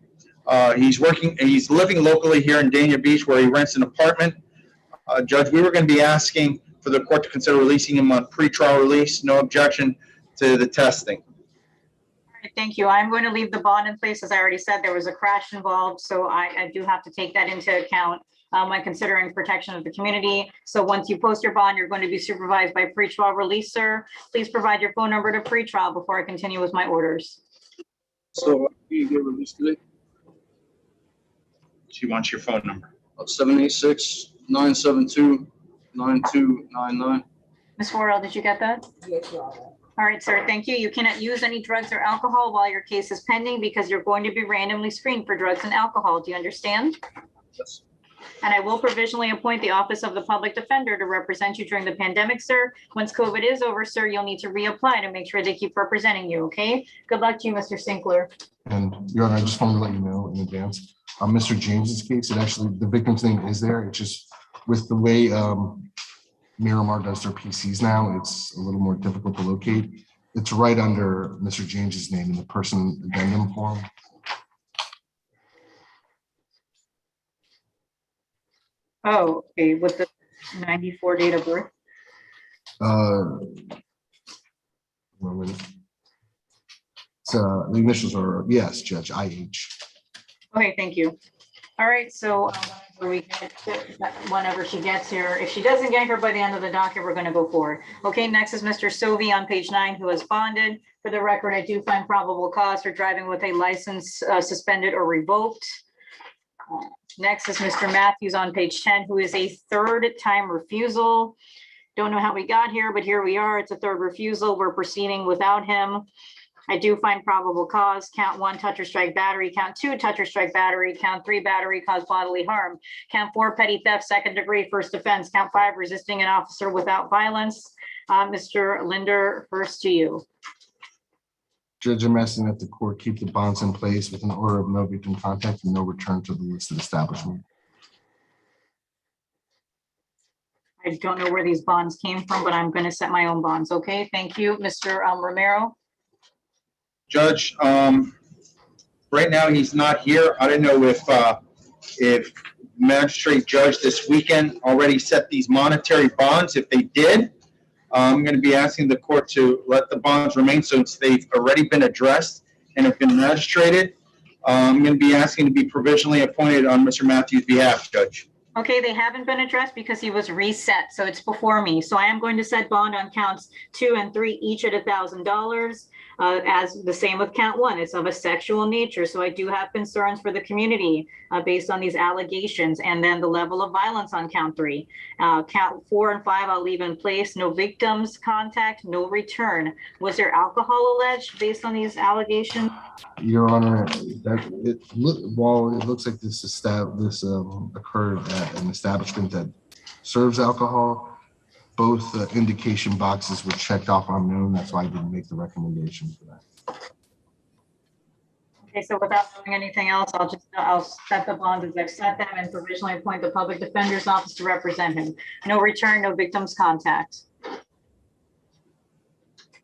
He's living locally here in Dania Beach, where he rents an apartment. Judge, we were going to be asking for the court to consider releasing him on pretrial release. No objection to the testing. All right, thank you. I'm going to leave the bond in place. As I already said, there was a crash involved, so I do have to take that into account when considering protection of the community. So once you post your bond, you're going to be supervised by pretrial release, sir. Please provide your phone number to pretrial before I continue with my orders. So you get released today? She wants your phone number. 786-972-9299. Ms. Worrell, did you get that? Yes, Your Honor. All right, sir, thank you. You cannot use any drugs or alcohol while your case is pending because you're going to be randomly screened for drugs and alcohol. Do you understand? Yes. And I will provisionally appoint the Office of the Public Defender to represent you during the pandemic, sir. Once COVID is over, sir, you'll need to reapply to make sure they keep representing you, okay? Good luck to you, Mr. Sinkler. And Your Honor, I just wanted to let you know in advance, Mr. James's case, the victim's name is there. It's just with the way Miramar does their PCs now, it's a little more difficult to locate. It's right under Mr. James's name in the person addendum form. Oh, okay, with the 94 date of birth. The initials are, yes, Judge, IH. Okay, thank you. All right, so whenever she gets here, if she doesn't get here by the end of the docket, we're gonna go forward. Okay, next is Mr. Sovey on page 9, who has bonded. For the record, I do find probable cause for driving with a license suspended or revoked. Next is Mr. Matthews on page 10, who is a third time refusal. Don't know how we got here, but here we are. It's a third refusal. We're proceeding without him. I do find probable cause. Count 1, touch or strike battery. Count 2, touch or strike battery. Count 3, battery cause bodily harm. Count 4, petty theft, second degree, first offense. Count 5, resisting an officer without violence. Mr. Linder, first to you. Judge, I'm asking that the court keep the bonds in place with an order of no victim contact and no return to the listed establishment. I don't know where these bonds came from, but I'm going to set my own bonds. Okay, thank you. Mr. Romero. Judge, right now he's not here. I don't know if magistrate judge this weekend already set these monetary bonds. If they did, I'm going to be asking the court to let the bonds remain since they've already been addressed and have been magistrated. I'm going to be asking to be provisionally appointed on Mr. Matthews' behalf, Judge. Okay, they haven't been addressed because he was reset, so it's before me. So I am going to set bond on counts 2 and 3, each at $1,000. As the same with count 1, it's of a sexual nature. So I do have concerns for the community based on these allegations, and then the level of violence on count 3. Count 4 and 5, I'll leave in place. No victims contact, no return. Was there alcohol alleged based on these allegations? Your Honor, while it looks like this occurred at an establishment that serves alcohol, both indication boxes were checked off unknown. That's why I didn't make the recommendation for that. Okay, so without doing anything else, I'll set the bonds as I've set them and provisionally appoint the public defender's office to represent him. No return, no victims contact.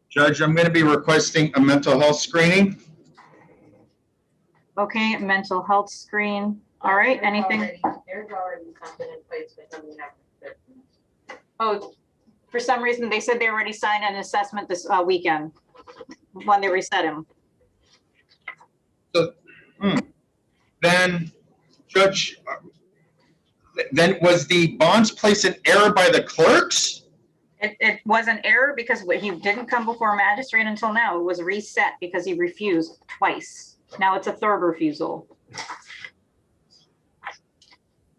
Judge, I'm going to be requesting a mental health screening. Okay, mental health screen. All right, anything? There's already something in place with them. Oh, for some reason, they said they already signed an assessment this weekend when they reset him. So, then, Judge, then was the bonds placed in error by the clerks? It was an error because he didn't come before a magistrate until now. It was reset because he refused twice. Now it's a third refusal.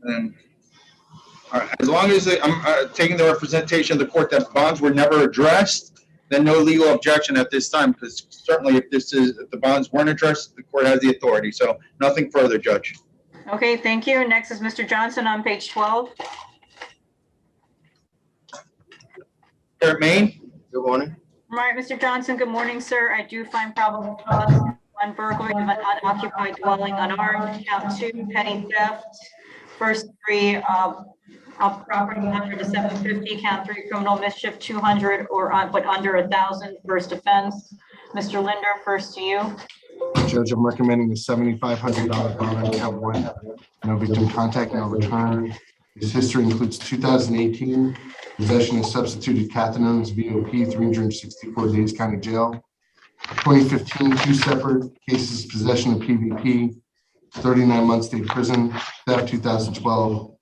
And all right, as long as I'm taking the representation of the court that bonds were never addressed, then no legal objection at this time, because certainly if the bonds weren't addressed, the court has the authority. So nothing further, Judge. Okay, thank you. Next is Mr. Johnson on page 12. Eric Maine. Good morning. All right, Mr. Johnson, good morning, sir. I do find probable cause. 1, burglary of an unoccupied dwelling unarmed. Count 2, petty theft. First degree of property under the 750. Count 3, criminal mischief 200 or but under 1,000. First offense. Mr. Linder, first to you. Judge, I'm recommending a $7,500 bond on count 1. No victim contact, no return. His history includes 2018 possession of substituted cathinones, VOP, 364 days county jail. 2015, 2 separate cases, possession of PVP, 39 months state prison. Theft, 2012.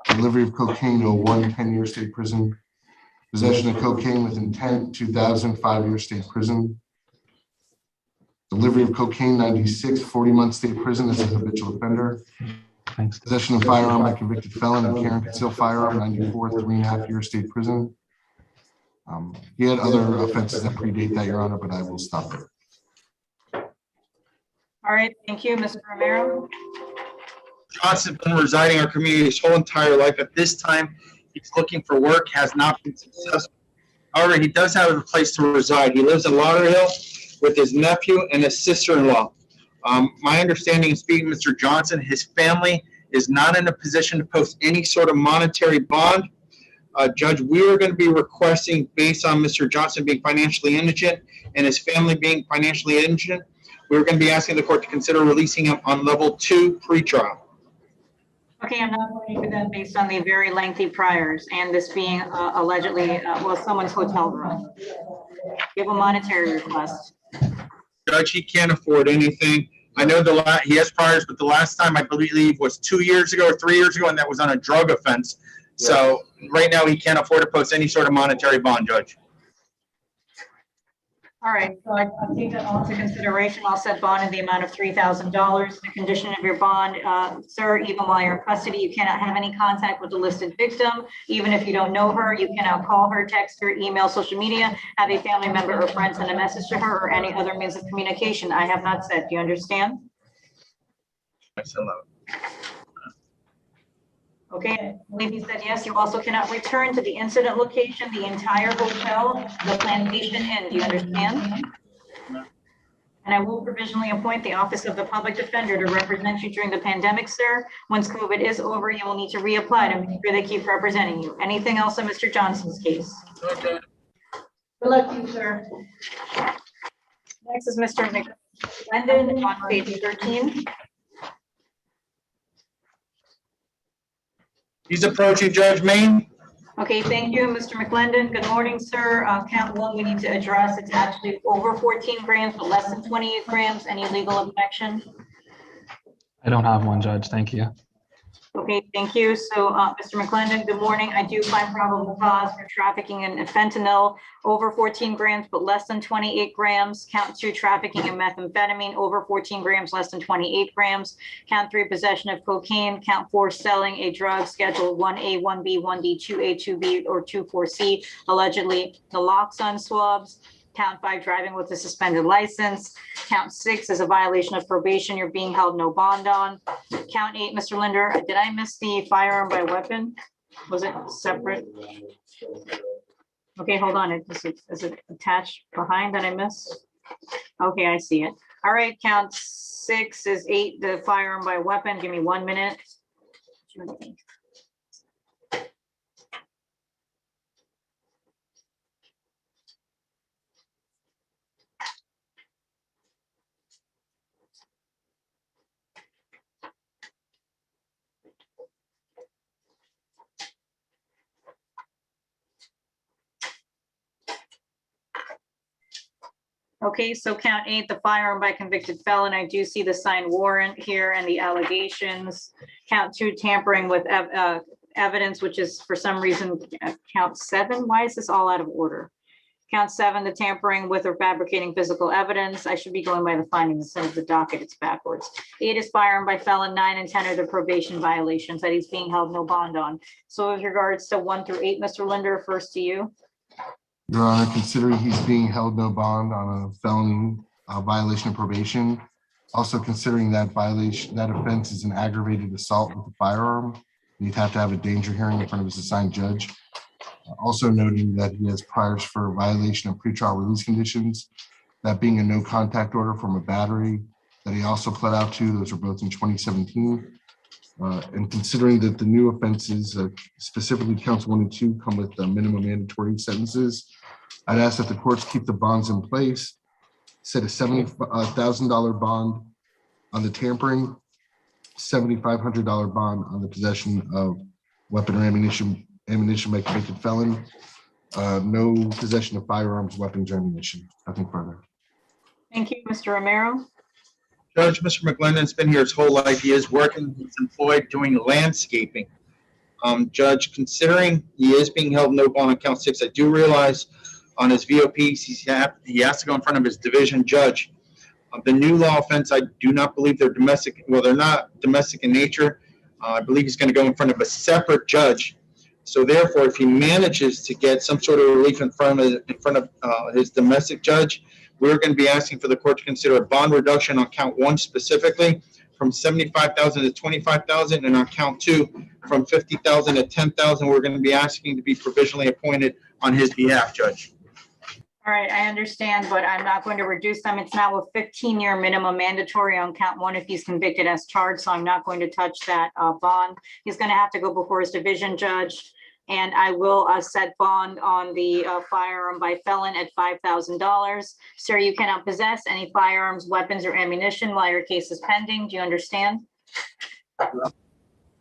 Delivery of cocaine, 01, 10-year state prison. Possession of cocaine with intent, 2000, 5-year state prison. Delivery of cocaine, 96, 40-month state prison as a habitual offender. Thanks. Possession of firearm by convicted felon and carry and conceal firearm, 94, 3.5-year state prison. He had other offenses that predate that, Your Honor, but I will stop there. All right, thank you, Mr. Romero. Johnson's been residing in our community his whole entire life. At this time, he's looking for work, has not been successful. However, he does have a place to reside. He lives in Lauderhill with his nephew and his sister-in-law. My understanding is speaking to Mr. Johnson, his family is not in a position to post any sort of monetary bond. Judge, we are going to be requesting, based on Mr. Johnson being financially indigent and his family being financially indigent, we're going to be asking the court to consider releasing him on level 2 pretrial. Okay, I'm not going to do that based on the very lengthy priors and this being allegedly, someone's hotel room. Give a monetary request. Judge, he can't afford anything. I know he has priors, but the last time I believe was 2 years ago or 3 years ago, and that was on a drug offense. So right now he can't afford to post any sort of monetary bond, Judge. All right, so I'll take that all into consideration. I'll set bond in the amount of $3,000. The condition of your bond, sir, even while you're in custody, you cannot have any contact with the listed victim. Even if you don't know her, you cannot call her, text her, email, social media, have a family member or friend send a message to her or any other means of communication. I have not said. Do you understand? Okay, I believe he said yes. You also cannot return to the incident location, the entire hotel, the Plantation Inn. Do you understand? And I will provisionally appoint the Office of the Public Defender to represent you during the pandemic, sir. Once COVID is over, you will need to reapply to make sure they keep representing you. Anything else on Mr. Johnson's case? Okay. Good luck to you, sir. Next is Mr. McLendon on page 13. He's approaching Judge Main. Okay, thank you, Mr. McLendon. Good morning, sir. Count one, we need to address, it's actually over 14 grams, but less than 28 grams. Any legal objection? I don't have one, Judge. Thank you. Okay, thank you. So, Mr. McClendon, good morning. I do find probable cause for trafficking in fentanyl over 14 grams, but less than 28 grams. Count two, trafficking in methamphetamine over 14 grams, less than 28 grams. Count three, possession of cocaine. Count four, selling a drug scheduled 1A, 1B, 1D, 2A, 2B, or 24C, allegedly naloxone swabs. Count five, driving with a suspended license. Count six is a violation of probation. You're being held no bond on. Count eight, Mr. Linder, did I miss the firearm by weapon? Was it separate? Okay, hold on. Is it attached behind that I missed? Okay, I see it. All right, count six is eight, the firearm by weapon. Give me 1 minute. Okay, so count eight, the firearm by convicted felon. I do see the signed warrant here and the allegations. Count two, tampering with evidence, which is for some reason, count seven. Why is this all out of order? Count seven, the tampering with or fabricating physical evidence. I should be going by the findings instead of the docket. It's backwards. Eight is firearm by felon. 9 and 10 are the probation violations that he's being held no bond on. So with regards to 1 through 8, Mr. Linder, first to you. Your Honor, considering he's being held no bond on a felony violation of probation, also considering that violation, that offense is an aggravated assault with a firearm, you'd have to have a danger hearing in front of his assigned judge. Also noting that he has priors for violation of pretrial release conditions, that being a no contact order from a battery that he also pled out to. Those were both in 2017. And considering that the new offenses, specifically counts 1 and 2, come with minimum mandatory sentences, I'd ask that the courts keep the bonds in place, set a $70,000 bond on the tampering, $7,500 bond on the possession of weapon or ammunition by convicted felon, no possession of firearms, weapons, or ammunition. Nothing further. Thank you, Mr. Romero. Judge, Mr. McLendon's been here his whole life. He is working, he's employed doing landscaping. Judge, considering he is being held no bond on count 6, I do realize on his VOPs, he has to go in front of his division judge. The new law offense, I do not believe they're domestic. Well, they're not domestic in nature. I believe he's going to go in front of a separate judge. So therefore, if he manages to get some sort of relief in front of his domestic judge, we're going to be asking for the court to consider a bond reduction on count 1 specifically from $75,000 to $25,000, and on count 2 from $50,000 to $10,000. We're going to be asking to be provisionally appointed on his behalf, Judge. All right, I understand, but I'm not going to reduce them. It's now a 15-year minimum mandatory on count 1 if he's convicted as charged, so I'm not going to touch that bond. He's going to have to go before his division judge, and I will set bond on the firearm by felon at $5,000. Sir, you cannot possess any firearms, weapons, or ammunition while your case is pending. Do you understand?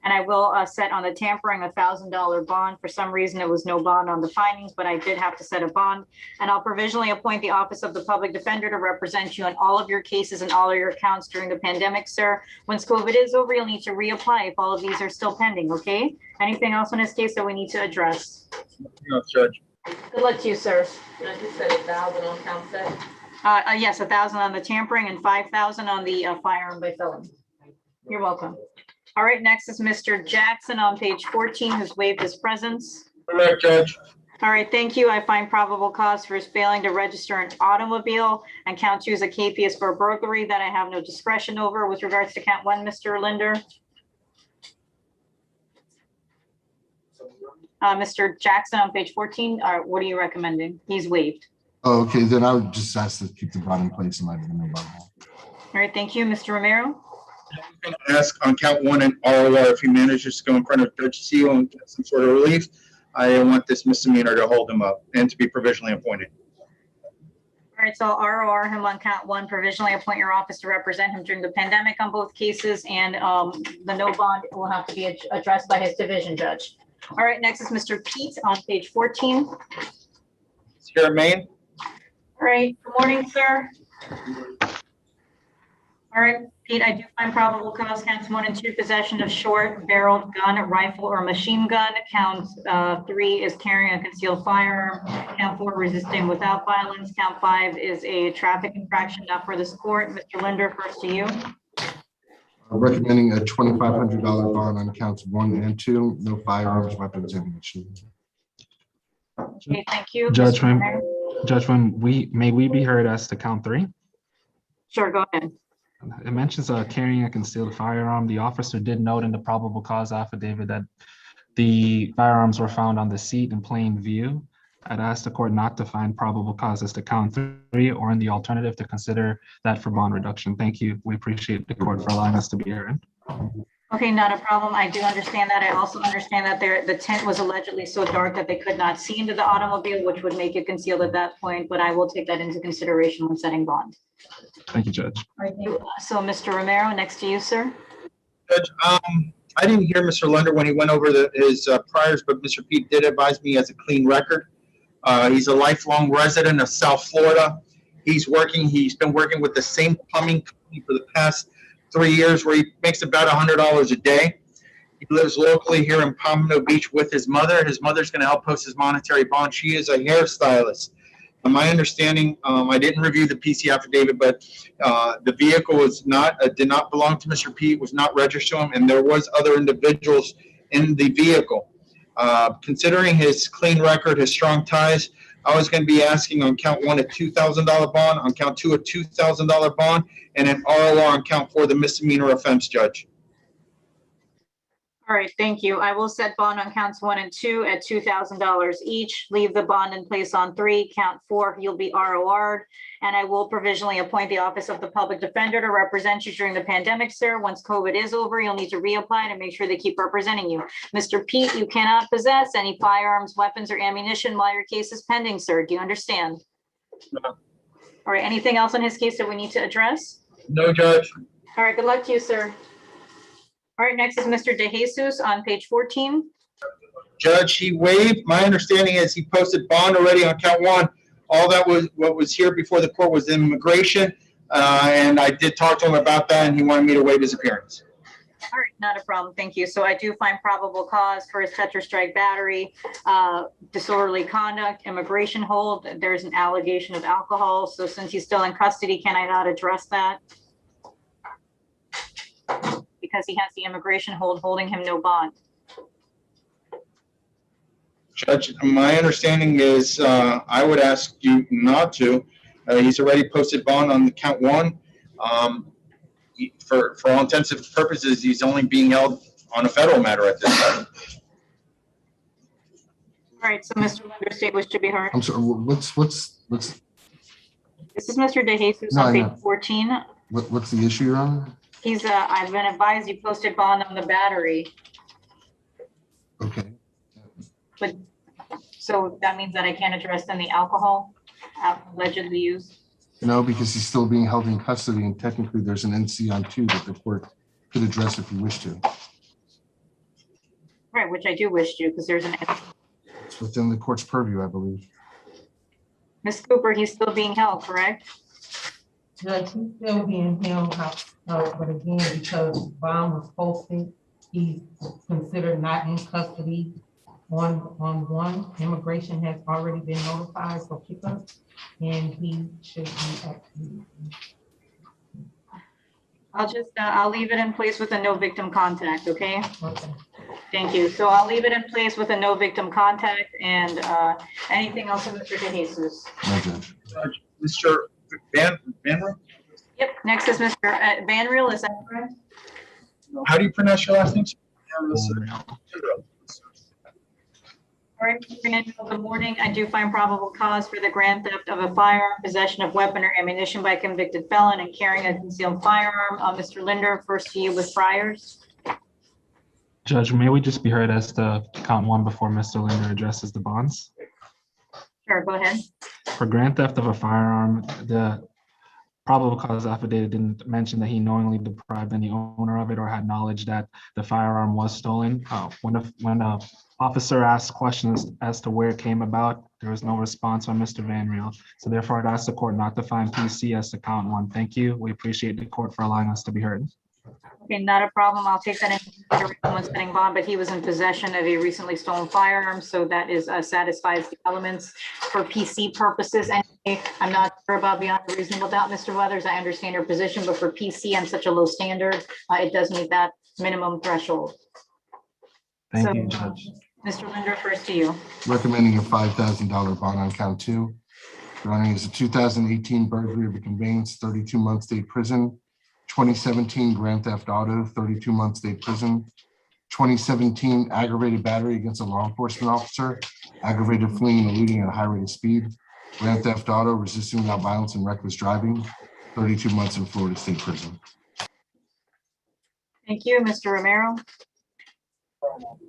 And I will set on the tampering $1,000 bond. For some reason, it was no bond on the findings, but I did have to set a bond. And I'll provisionally appoint the Office of the Public Defender to represent you in all of your cases and all of your accounts during the pandemic, sir. Once COVID is over, you'll need to reapply if all of these are still pending, okay? Anything else in this case that we need to address? No, Judge. Good luck to you, sir. And I just said 1,000 on count 7. Yes, 1,000 on the tampering and 5,000 on the firearm by felon. You're welcome. All right, next is Mr. Jackson on page 14, who's waived his presence. Correct, Judge. All right, thank you. I find probable cause for his failing to register an automobile, and count 2 is a capias for burglary that I have no discretion over. With regards to count 1, Mr. Linder. Mr. Jackson on page 14, what are you recommending? He's waived. Oh, okay, then I would just ask to keep the bond in place in light of the new bond. All right, thank you. Mr. Romero? I'm going to ask on count 1 and ROR if he manages to go in front of Judge Seal and get some sort of relief. I want this misdemeanor to hold him up and to be provisionally appointed. All right, so I'll ROR him on count 1, provisionally appoint your office to represent him during the pandemic on both cases, and the no bond will have to be addressed by his division judge. All right, next is Mr. Pete on page 14. All Here, Maine. right, good morning, sir. All right, Pete, I do find probable cause counts 1 and 2, possession of short barreled gun, rifle, or machine gun. Count 3 is carrying a concealed firearm. Count 4, resisting without violence. Count 5 is a traffic infraction, not for this court. Mr. Linder, first to you. Recommending a $2,500 bond on counts 1 and 2, no firearms, weapons, ammunition. Okay, thank you. Judge, Mr. Romero? Judge, may we be heard as to count 3? Sure, go ahead. It mentions carrying a concealed firearm. The officer did note in the probable cause affidavit that the firearms were found on the seat in plain view. I'd ask the court not to find probable causes to count 3, or in the alternative to consider that for bond reduction. Thank you. We appreciate the court for allowing us to be heard. Okay, not a problem. I do understand that. I also understand that the tent was allegedly so dark that they could not see into the automobile, which would make it concealed at that point, but I will take that into consideration when setting bond. Thank you, Judge. All right, so Mr. Romero, next to you, sir. Judge, I didn't hear Mr. Lunder when he went over his priors, but Mr. Pete did advise me he has a clean record. He's a lifelong resident of South Florida. He's been working with the same plumbing company for the past 3 years, where he makes about $100 a day. He lives locally here in Palmetto Beach with his mother. His mother's going to help post his monetary bond. She is a hairstylist. My understanding, I didn't review the PC affidavit, but the vehicle did not belong to Mr. Pete, was not registered to him, and there was other individuals in the vehicle. Considering his clean record, his strong ties, I was going to be asking on count 1 a $2,000 bond, on count 2 a $2,000 bond, and an ROR on count 4 the misdemeanor offense, Judge. All right, thank you. I will set bond on counts 1 and 2 at $2,000 each. Leave the bond in place on 3. Count 4, you'll be ROR'd. And I will provisionally appoint the Office of the Public Defender to represent you during the pandemic, sir. Once COVID is over, you'll need to reapply to make sure they keep representing you. Mr. Pete, you cannot possess any firearms, weapons, or ammunition while your case is pending, sir. Do you understand? No. All right, anything else in his case that we need to address? No, Judge. All right, good luck to you, sir. All right, next is Mr. DeJesus on page 14. Judge, he waived. My understanding is he posted bond already on count 1. All that was what was here before the court was immigration, and I did talk to him about that, and he wanted me to waive his appearance. All right, not a problem. Thank you. So I do find probable cause for his Tetra strike battery, disorderly conduct, immigration hold. There's an allegation of alcohol. So since he's still in custody, can I not address that? Because he has the immigration hold holding him no bond. Judge, my understanding is I would ask you not to. He's already posted bond on the count 1. For all intents and purposes, he's only being held on a federal matter at this time. All right, so Mr. Linder, state which to be heard. I'm sorry, what's This is Mr. DeJesus No, on page no. 14. what's the issue you're on? He's, I've been advised you posted bond on the battery, Okay. but so that means that I can't address then the alcohol allegedly used. No, because he's still being held in custody, and technically there's an NC on 2 that the court could address if you wish to. Right, which I do wish to, because there's an, It's within the court's purview, I believe. Ms. Cooper, he's still being held, correct? Judge, he's still being held, but again, because bond was posted, he's considered not in custody on one. Immigration has already been notified for pickup, and he should be at. I'll leave it in place with a no victim contact, okay? Okay. Thank you. So I'll leave it in place with a no victim contact and anything else, Mr. DeJesus? No, Judge. Judge, Mr. Van Riel? Yep, next is Mr. Van Riel, is that correct? How do you pronounce your last name? All right, Mr. Van Riel, good morning. I do find probable cause for the grand theft of a firearm, possession of weapon or ammunition by convicted felon, and carrying a concealed firearm. Mr. Linder, first to you with priors. Judge, may we just be heard as to count one before Mr. Linder addresses the bonds? Sure, go ahead. For grand theft of a firearm, the probable cause affidavit didn't mention that he knowingly deprived any owner of it or had knowledge that the firearm was stolen. When a officer asked questions as to where it came about, there was no response from Mr. Van Riel. So therefore, I'd ask the court not to find PC as to count one. Thank you. We appreciate the court for allowing us to be heard. Okay, not a problem. I'll take that into consideration when setting bond, but he was in possession of a recently stolen firearm, so that is satisfies the elements for PC purposes. And I'm not sure about beyond a reasonable doubt, Mr. Weathers. I understand your position, but for PC on such a low standard, it does meet that minimum threshold. Thank you, Judge. Mr. Linder, first to you. Recommending a $5,000 bond on count two. Your Honor, is a 2018 burglary of a conveyance, 32-month state prison. 2017 grand theft auto, 32-month state prison. 2017 aggravated battery against a law enforcement officer, aggravated fleeing and eluding at a high rate of speed. Grand theft auto, resisting without violence and reckless driving, 32 months in Florida State Prison. Thank you, Mr. Romero.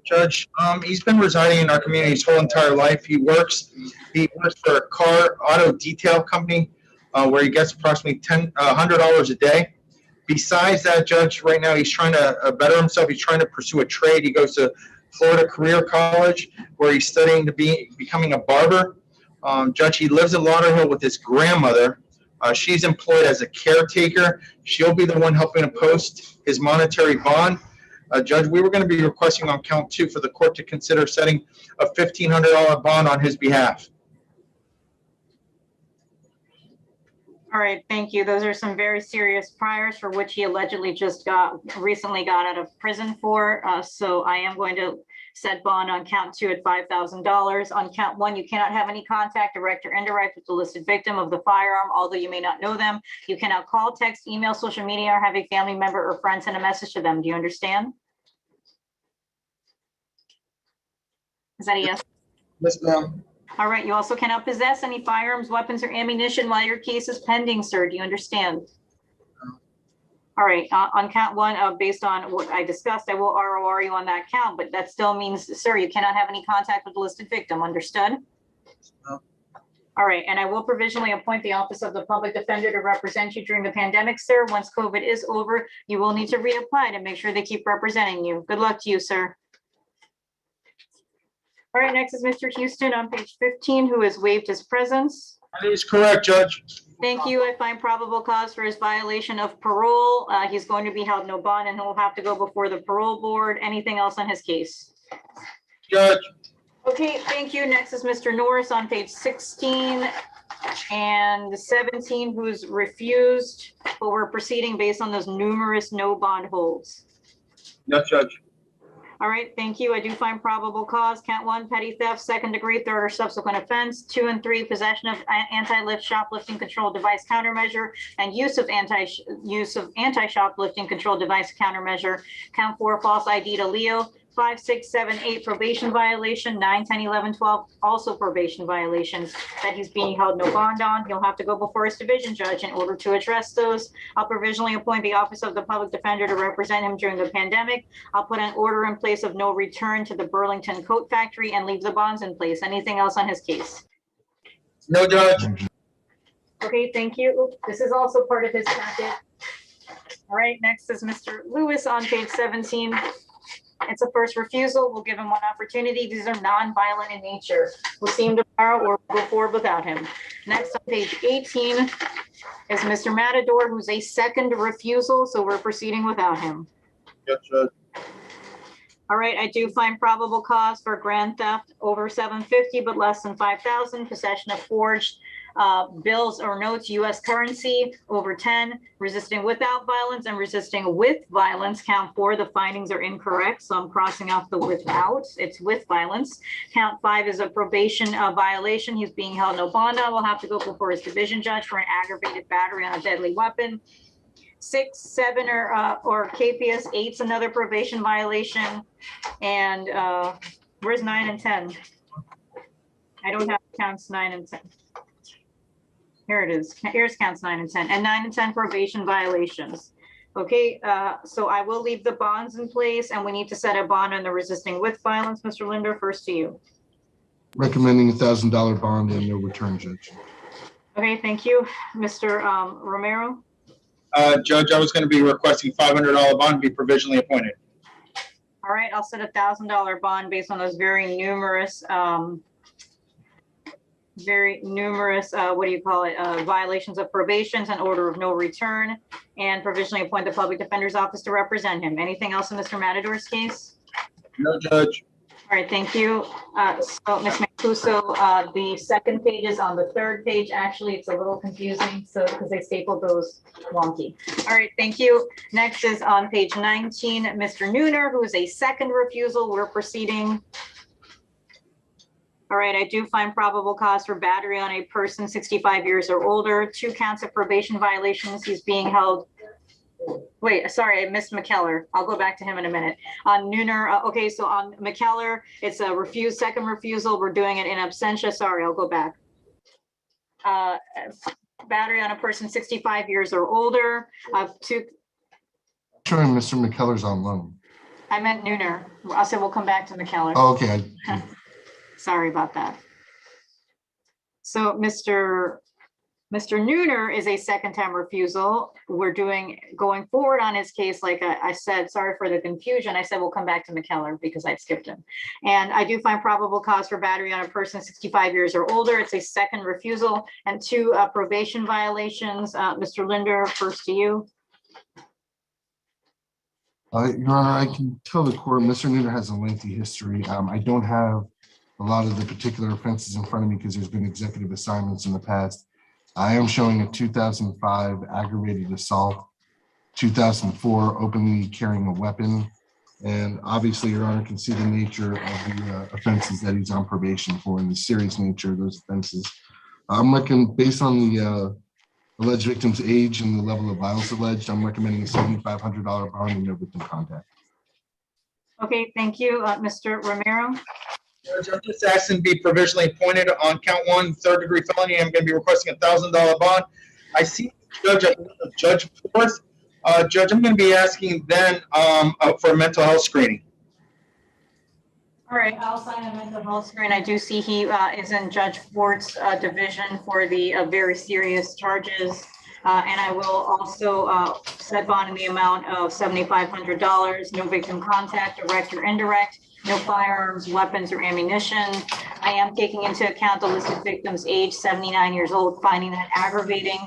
Judge, he's been residing in our community his whole entire life. He works for a car auto detail company where he gets approximately $100 a day. Besides that, Judge, right now he's trying to better himself. He's trying to pursue a trade. He goes to Florida Career College where he's studying to becoming a barber. Judge, he lives in Lauderhill with his grandmother. She's employed as a caretaker. She'll be the one helping to post his monetary bond. Judge, we were going to be requesting on count two for the court to consider setting a $1,500 bond on his behalf. All right, thank you. Those are some very serious priors for which he allegedly just recently got out of prison for. So I am going to set bond on count two at $5,000. On count one, you cannot have any contact, direct or indirect, with the listed victim of the firearm, although you may not know them. You cannot call, text, email, social media, or have a family member or friend send a message to them. Do you understand? Is that a yes? Yes, ma'am. All right, you also cannot possess any firearms, weapons, or ammunition while your case is pending, sir. Do you understand? All right, on count one, based on what I discussed, I will ROR you on that count, but that still means, sir, you cannot have any contact with the listed victim, understood? No. All right, and I will provisionally appoint the Office of the Public Defender to represent you during the pandemic, sir. Once COVID is over, you will need to reapply to make sure they keep representing you. Good luck to you, sir. All right, next is Mr. Houston on page 15, who has waived his presence. That is correct, Judge. Thank you. I find probable cause for his violation of parole. He's going to be held no bond and he'll have to go before the parole board. Anything else on his case? Judge. Okay, thank you. Next is Mr. Norris on page 16 and 17, who's refused, but we're proceeding based on those numerous no bond holds. Yes, Judge. All right, thank you. I do find probable cause. Count one, petty theft, second degree, third or subsequent offense. 2 and 3, possession of anti-lift shoplifting control device countermeasure and use of anti-shoplifting control device countermeasure. Count 4, false ID to Leo. 5, 6, 7, 8, probation violation. 9, 10, 11, 12, also probation violations that he's being held no bond on. He'll have to go before his division judge in order to address those. I'll provisionally appoint the Office of the Public Defender to represent him during the pandemic. I'll put an order in place of no return to the Burlington Coat Factory and leave the bonds in place. Anything else on his case? No, Judge. Okay, thank you. This is also part of his packet. All right, next is Mr. Lewis on page 17. It's a first refusal. We'll give him one opportunity. These are non-violent in nature. We'll see him tomorrow or go forward without him. Next on page 18 is Mr. Matador, who's a second refusal, so we're proceeding without him. Yes, Judge. All right, I do find probable cause for grand theft over 750, but less than 5,000, possession of forged bills or notes, US currency over 10, resisting without violence and resisting with violence, count 4, the findings are incorrect, so I'm crossing off the without, it's with violence. Count 5 is a probation violation, he's being held no bond on, will have to go before his division judge for an aggravated battery on a deadly weapon. 6, 7, or KPS 8's another probation violation. And where's 9 and 10? I don't have counts 9 and 10. Here it is. Here's counts 9 and 10, and 9 and 10 probation violations. Okay, so I will leave the bonds in place, and we need to set a bond on the resisting with violence. Mr. Linder, first to you. Recommending $1,000 bond and no return, Judge. Okay, thank you. Mr. Romero? Judge, I was going to be requesting $500 bond be provisionally appointed. All right, I'll set $1,000 bond based on those very numerous, what do you call it, violations of probations and order of no return, and provisionally appoint the public defender's office to represent him. Anything else in Mr. Matador's case? No, Judge. All right, thank you. So Ms. Mancuso, the second page is on the third page. Actually, it's a little confusing, so because they stapled those wonky. All right, thank you. Next is on page 19, Mr. Nooner, who is a second refusal. We're proceeding. All right, I do find probable cause for battery on a person 65 years or older, 2 counts of probation violations. He's being held. Wait, sorry, I missed McKellar. I'll go back to him in a minute. On Nooner, okay, so on McKellar, it's a second refusal. We're doing it in absentia. Sorry, I'll go back. Battery on a person 65 years or older. 2. Showing Mr. McKellar's on loan. I meant Nooner. I said we'll come back to McKellar. Oh, okay. Sorry about that. So Mr. Nooner is a second time refusal. We're going forward on his case, like I said, sorry for the confusion. I said we'll come back to McKellar because I skipped him. And I do find probable cause for battery on a person 65 years or older. It's a second refusal and 2 probation violations. Mr. Linder, first to you. Your Honor, I can tell the court Mr. Nooner has a lengthy history. I don't have a lot of the particular offenses in front of me because there's been executive assignments in the past. I am showing a 2005 aggravated assault, 2004 openly carrying a weapon, and obviously, Your Honor can see the nature of the offenses that he's on probation for and the serious nature of those offenses. Based on the alleged victim's age and the level of violence alleged, I'm recommending a $7,500 bond and no victim contact. Okay, thank you. Mr. Romero. Judge, I'm just asking to be provisionally appointed on count 1, third-degree felony. I'm going to be requesting a $1,000 bond. I see Judge Forth. Judge, I'm going to be asking then for a mental health screening. All right, I'll sign a mental health screen. I do see he is in Judge Ford's division for the very serious charges. And I will also set bond in the amount of $7,500, no victim contact, direct or indirect, no firearms, weapons, or ammunition. I am taking into account the listed victim's age, 79 years old, finding that aggravating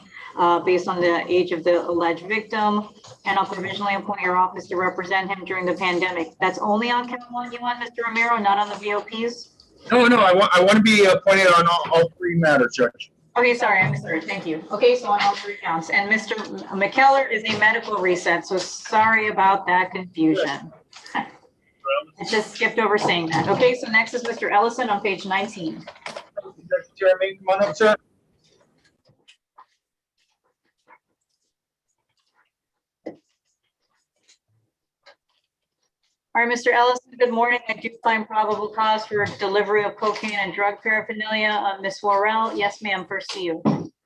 based on the age of the alleged victim. And I'll provisionally appoint your office to represent him during the pandemic. That's only on count 1 you want, Mr. Romero, not on the VOPs? No, I want to be appointed on all 3 matters, Judge. Okay, sorry, I misheard. Thank you. Okay, so on all 3 counts. And Mr. McKellar is a medical reset, so sorry about that confusion. I just skipped over saying that. Okay, so next is Mr. Ellison on page 19. Jeremy, come on up, sir. All right, Mr. Ellison, good morning. I do find probable cause for delivery of cocaine and drug paraphernalia. Ms. Worrell, yes, ma'am, first to you.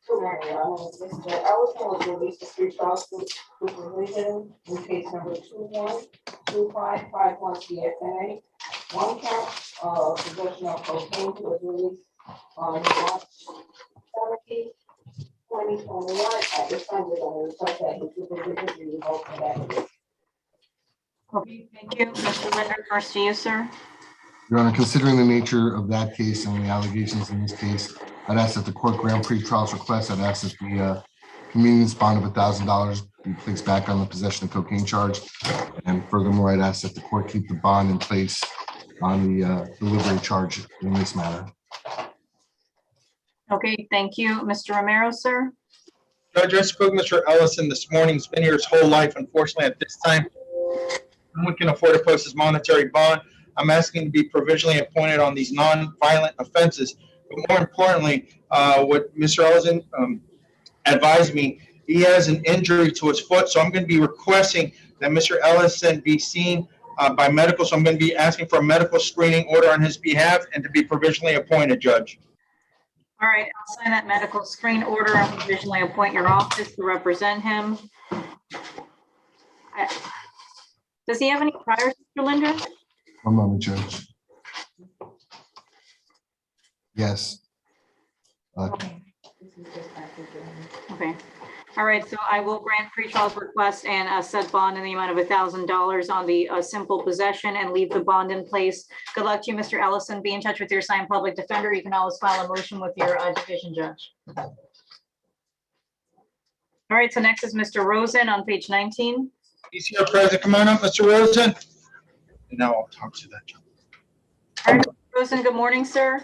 Good morning, Your Honor. Mr. Ellison was released to pretrial supervision in case number 212551 CSNA. 1 count of possession of cocaine was released on March 17, 2021. At this time, we're going to request that his supervision be revoked for that. Okay, thank you. Mr. Linder, first to you, sir. Your Honor, considering the nature of that case and the allegations in this case, I'd ask that the court grant pretrial's request. I'd ask that the convenience bond of $1,000 be placed back on the possession of cocaine charge. And furthermore, I'd ask that the court keep the bond in place on the delivery charge in this matter. Okay, thank you. Mr. Romero, sir. Judge, I spoke to Mr. Ellison this morning. He's been here his whole life. Unfortunately, at this time, no one can afford to post his monetary bond. I'm asking to be provisionally appointed on these non-violent offenses. But more importantly, what Mr. Ellison advised me, he has an injury to his foot, so I'm going to be requesting that Mr. Ellison be seen by medical. So I'm going to be asking for a medical screening order on his behalf and to be provisionally appointed, Judge. All right, I'll sign that medical screen order and provisionally appoint your office to represent him. Does he have any priors, Mr. Linder? One moment, Judge. Yes. Okay. All right, so I will grant pretrial's request and set bond in the amount of $1,000 on the simple possession and leave the bond in place. Good luck to you, Mr. Ellison. Be in touch with your assigned public defender. You can always file a motion with your division judge. All right, so next is Mr. Rosen on page 19. He's here, President. Come on up, Mr. Rosen. And now I'll talk to that judge. All right, Mr. Rosen, good morning, sir.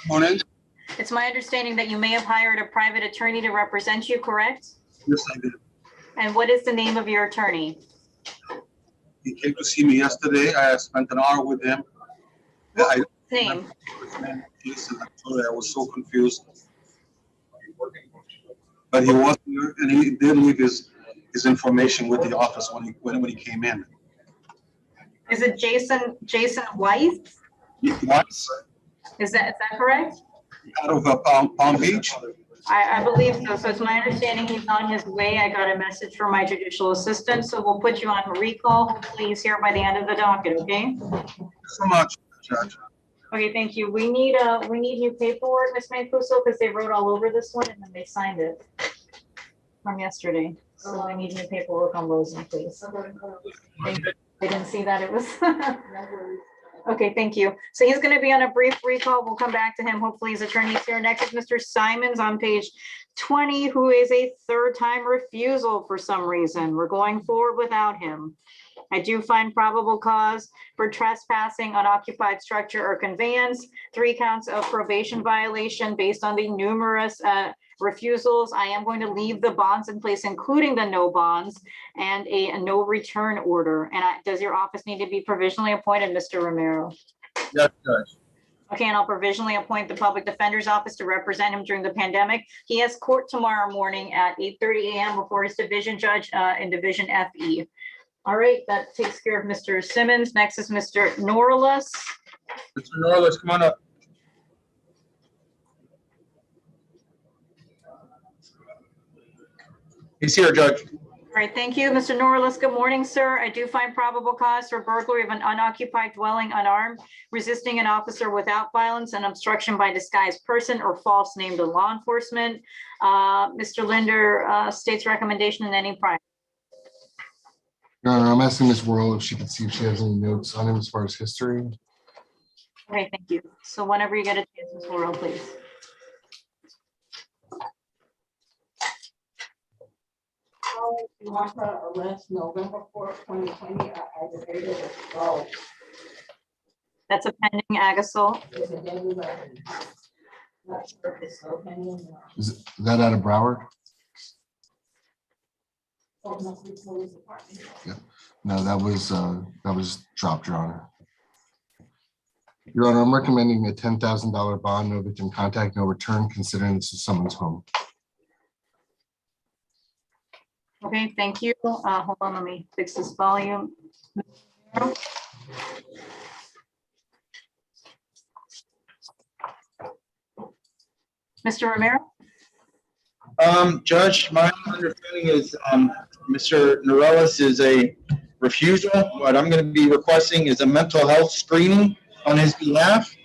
Morning. It's my understanding that you may have hired a private attorney to represent you, correct? Yes, I did. And what is the name of your attorney? He came to see me yesterday. I spent an hour with him. What's his name? Listen, I'm sorry, I was so confused. But he was here and he did leave his information with the office when he came in. Is it Jason Weiss? Once, Is that correct? out of Palm Beach. I believe so. So it's my understanding he's on his way. I got a message from my judicial assistant, so we'll put you on recall. Hopefully he's here by the end of the docket, okay? Thank you so much, Judge. Okay, thank you. We need new paperwork, Ms. Mancuso, because they wrote all over this one and then they signed it from yesterday. So I need new paperwork on Rosen, please. Thank you. I didn't see that it was. Okay, thank you. So he's going to be on a brief recall. We'll come back to him. Hopefully his attorney's here. Next is Mr. Simons on page 20, who is a third-time refusal for some reason. We're going forward without him. I do find probable cause for trespassing, unoccupied structure or conveyance, 3 counts of probation violation based on the numerous refusals. I am going to leave the bonds in place, including the no bonds and a no return order. And does your office need to be provisionally appointed, Mr. Romero? Yes, Judge. Okay, and I'll provisionally appoint the public defender's office to represent him during the pandemic. He has court tomorrow morning at 8:30 a.m. before his division judge in Division FE. All right, that takes care of Mr. Simmons. Next is Mr. Norlis. Mr. Norlis, come on up. He's here, Judge. All right, thank you, Mr. Norlis. Good morning, sir. I do find probable cause for burglary of an unoccupied dwelling unarmed, resisting an officer without violence, and obstruction by disguised person or false name to law enforcement. Mr. Linder states recommendation in any prior. Your Honor, I'm asking Ms. Worrell if she could see if she has any notes on him as far as history. Okay, thank you. So whenever you get a chance, Ms. Worrell, please. You want her arrest November 4th, 2020, aggravated assault. That's a pending ag assault. Is it deadly weapon? Not sure if it's still pending. Is that out of Broward? Oh, it must be police department. No, that was dropped, Your Honor. Your Honor, I'm recommending a $10,000 bond, no victim contact, no return, considering this is someone's home. Okay, thank you. Hold on, let me fix this volume. Mr. Romero? Judge, my understanding is Mr. Norris is a refusal. What I'm going to be requesting is a mental health screening on his behalf,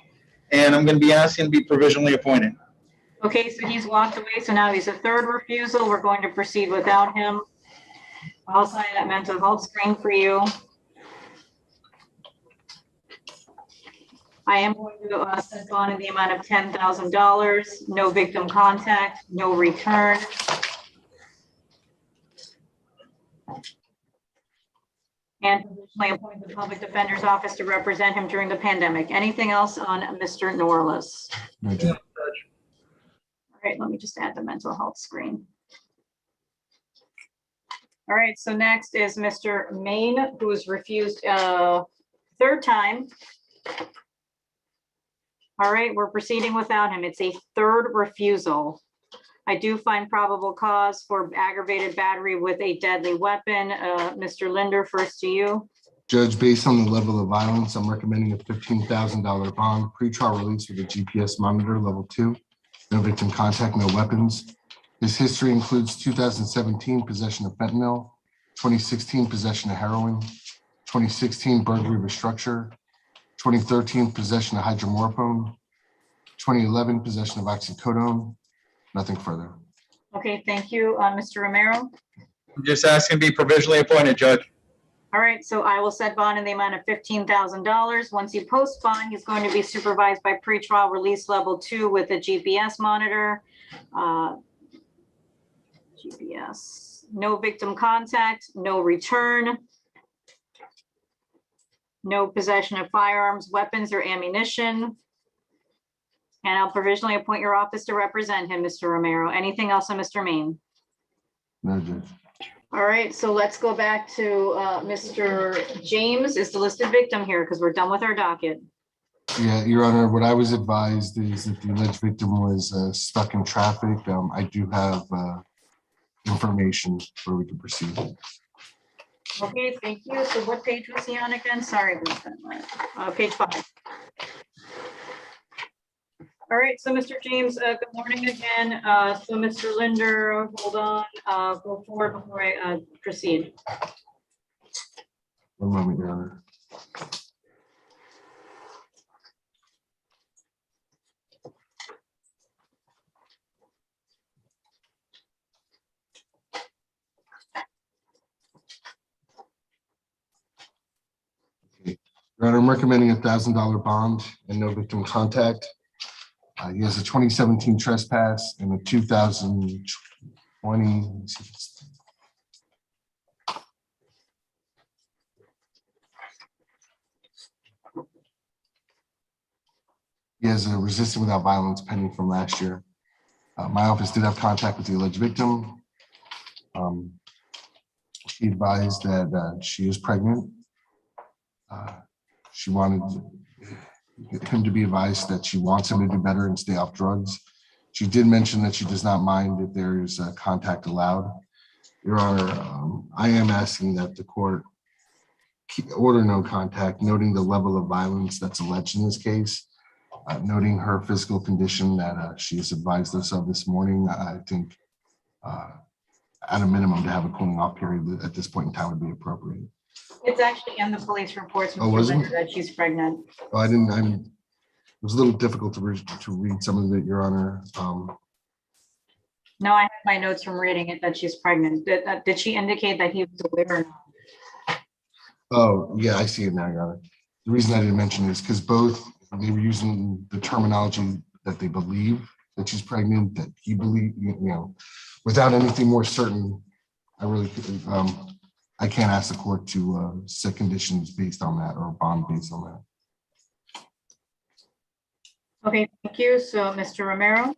and I'm going to be asking to be provisionally appointed. Okay, so he's walked away, so now he's a third refusal. We're going to proceed without him. I'll sign that mental health screen for you. I am going to set bond in the amount of $10,000, no victim contact, no return. And provisionally appoint the public defender's office to represent him during the pandemic. Anything else on Mr. Norlis? No, Judge. All right, let me just add the mental health screen. All right, so next is Mr. Main, who was refused third time. All right, we're proceeding without him. It's a third refusal. I do find probable cause for aggravated battery with a deadly weapon. Mr. Linder, first to you. Judge, based on the level of violence, I'm recommending a $15,000 bond, pretrial release with a GPS monitor, level 2. No victim contact, no weapons. His history includes 2017 possession of fentanyl, 2016 possession of heroin, 2016 burglary of a structure, 2013 possession of hydromorphone, 2011 possession of oxycodone. Nothing further. Okay, thank you. Mr. Romero. I'm just asking to be provisionally appointed, Judge. All right, so I will set bond in the amount of $15,000. Once you post bond, he's going to be supervised by pretrial release level 2 with a GPS monitor. GPS, no victim contact, no return, no possession of firearms, weapons, or ammunition. And I'll provisionally appoint your office to represent him, Mr. Romero. Anything else on Mr. Main? No, Judge. All right, so let's go back to Mr. James is the listed victim here because we're done with our docket. Yeah, Your Honor, what I was advised is that the alleged victim was stuck in traffic. I do have information where we can proceed. Okay, thank you. So what page was he on again? Sorry about that. Page 5. All right, so Mr. James, good morning again. So Mr. Linder, hold on, go forward before I proceed. One moment, Your Honor. Your Honor, I'm recommending a $1,000 bond and no victim contact. He has a 2017 trespass and a 2020. He has a resisting without violence pending from last year. My office did have contact with the alleged victim. She advised that she is pregnant. She wanted him to be advised that she wants him to do better and stay off drugs. She did mention that she does not mind if there is contact allowed. Your Honor, I am asking that the court order no contact, noting the level of violence that's alleged in this case, noting her physical condition that she has advised us of this morning. I think at a minimum to have a cooling off period at this point in time would be appropriate. It's actually in the police reports, Oh, Mr. was it? Linder, that she's pregnant. Oh, it was a little difficult to read some of it, Your Honor. No, I have my notes from reading it that she's pregnant. Did she indicate that he was aware or not? Oh, yeah, I see it now, Your Honor. The reason I didn't mention it is because both, they were using the terminology that they believe that she's pregnant, that he believed, without anything more certain. I really, I can't ask the court to set conditions based on that or bond based on that. Okay, thank you. So Mr. Romero.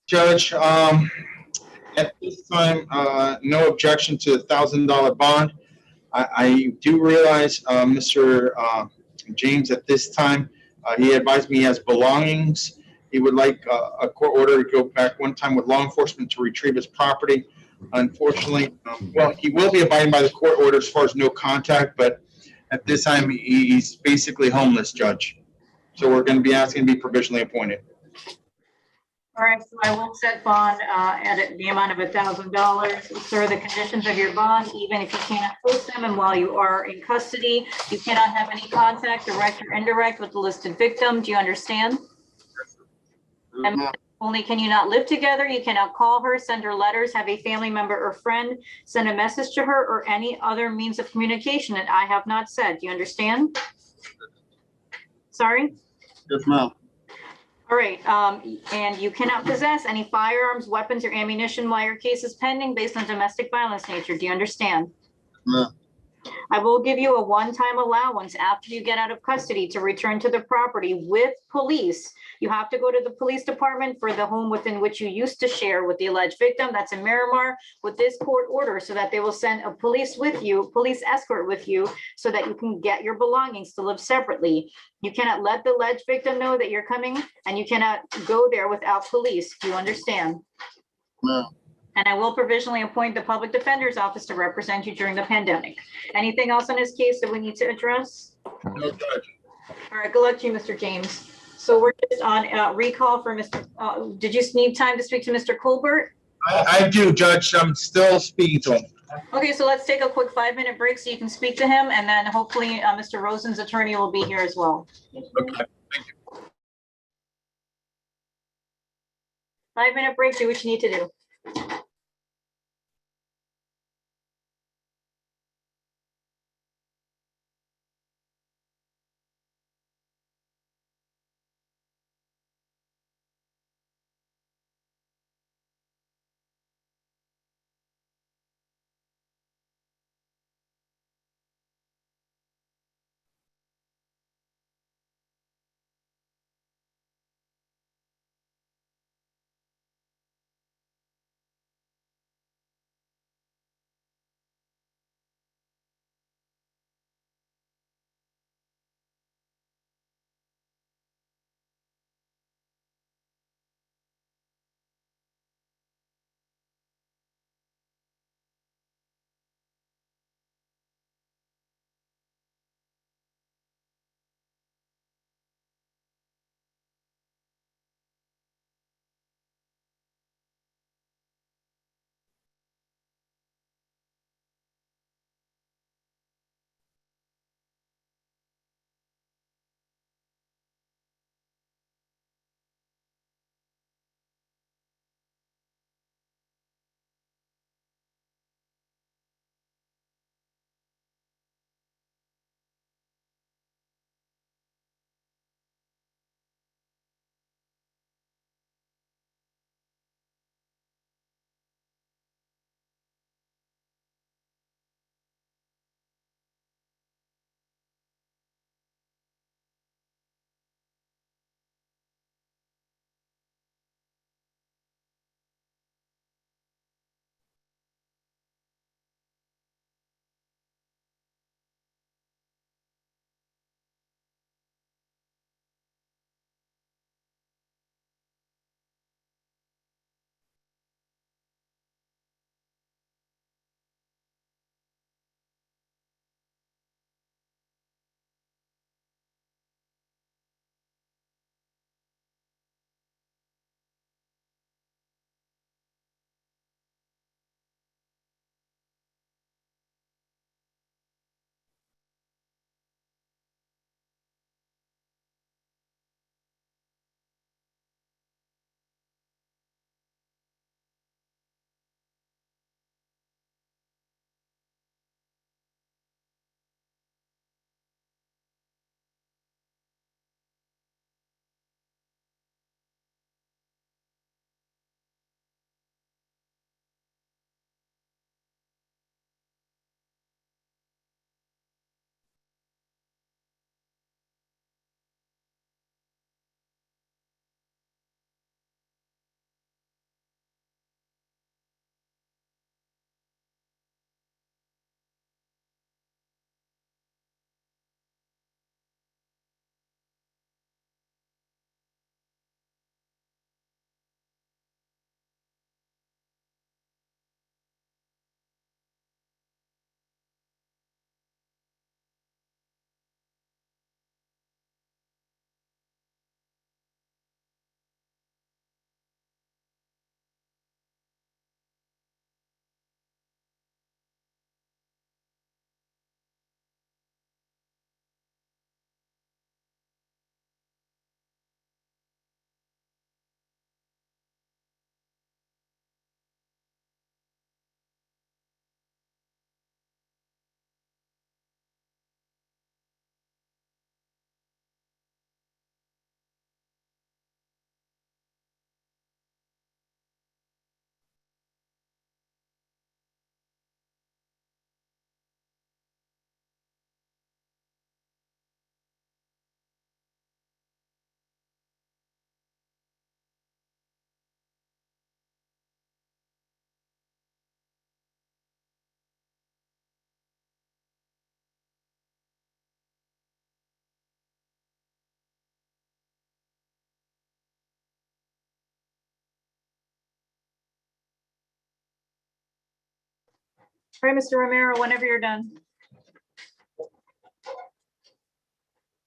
Judge, at this time, no objection to the $1,000 bond. I do realize, Mr. James, at this time, he advised me he has belongings. He would like a court order to go back one time with law enforcement to retrieve his property. Unfortunately, well, he will be abiding by the court order as far as no contact, but at this time, he's basically homeless, Judge. So we're going to be asking to be provisionally appointed. All right, so I will set bond at the amount of $1,000. Sir, the conditions of your bond, even if you cannot post them and while you are in custody, you cannot have any contact, direct or indirect, with the listed victim. Do you understand? And not only can you not live together, you cannot call her, send her letters, have a family member or friend send a message to her, or any other means of communication that I have not said. Do you understand? Sorry? Yes, ma'am. All right, and you cannot possess any firearms, weapons, or ammunition while your case is pending based on domestic violence nature. Do you understand? Ma'am. I will give you a one-time allowance after you get out of custody to return to the property with police. You have to go to the police department for the home within which you used to share with the alleged victim. That's in Miramar with this court order so that they will send a police with you, police escort with you, so that you can get your belongings to live separately. You cannot let the alleged victim know that you're coming, and you cannot go there without police. Do you understand? Ma'am. And I will provisionally appoint the public defender's office to represent you during the pandemic. Anything else on this case that we need to address? No, Judge. All right, good luck to you, Mr. James. So we're just on recall for Mr. Did you need time to speak to Mr. Colbert? I do, Judge. I'm still speaking to him. Okay, so let's take a quick 5-minute break so you can speak to him, and then hopefully Mr. Rosen's attorney will be here as well. Okay. 5-minute break, do what you need to do. All right, Mr. Romero, whenever you're done.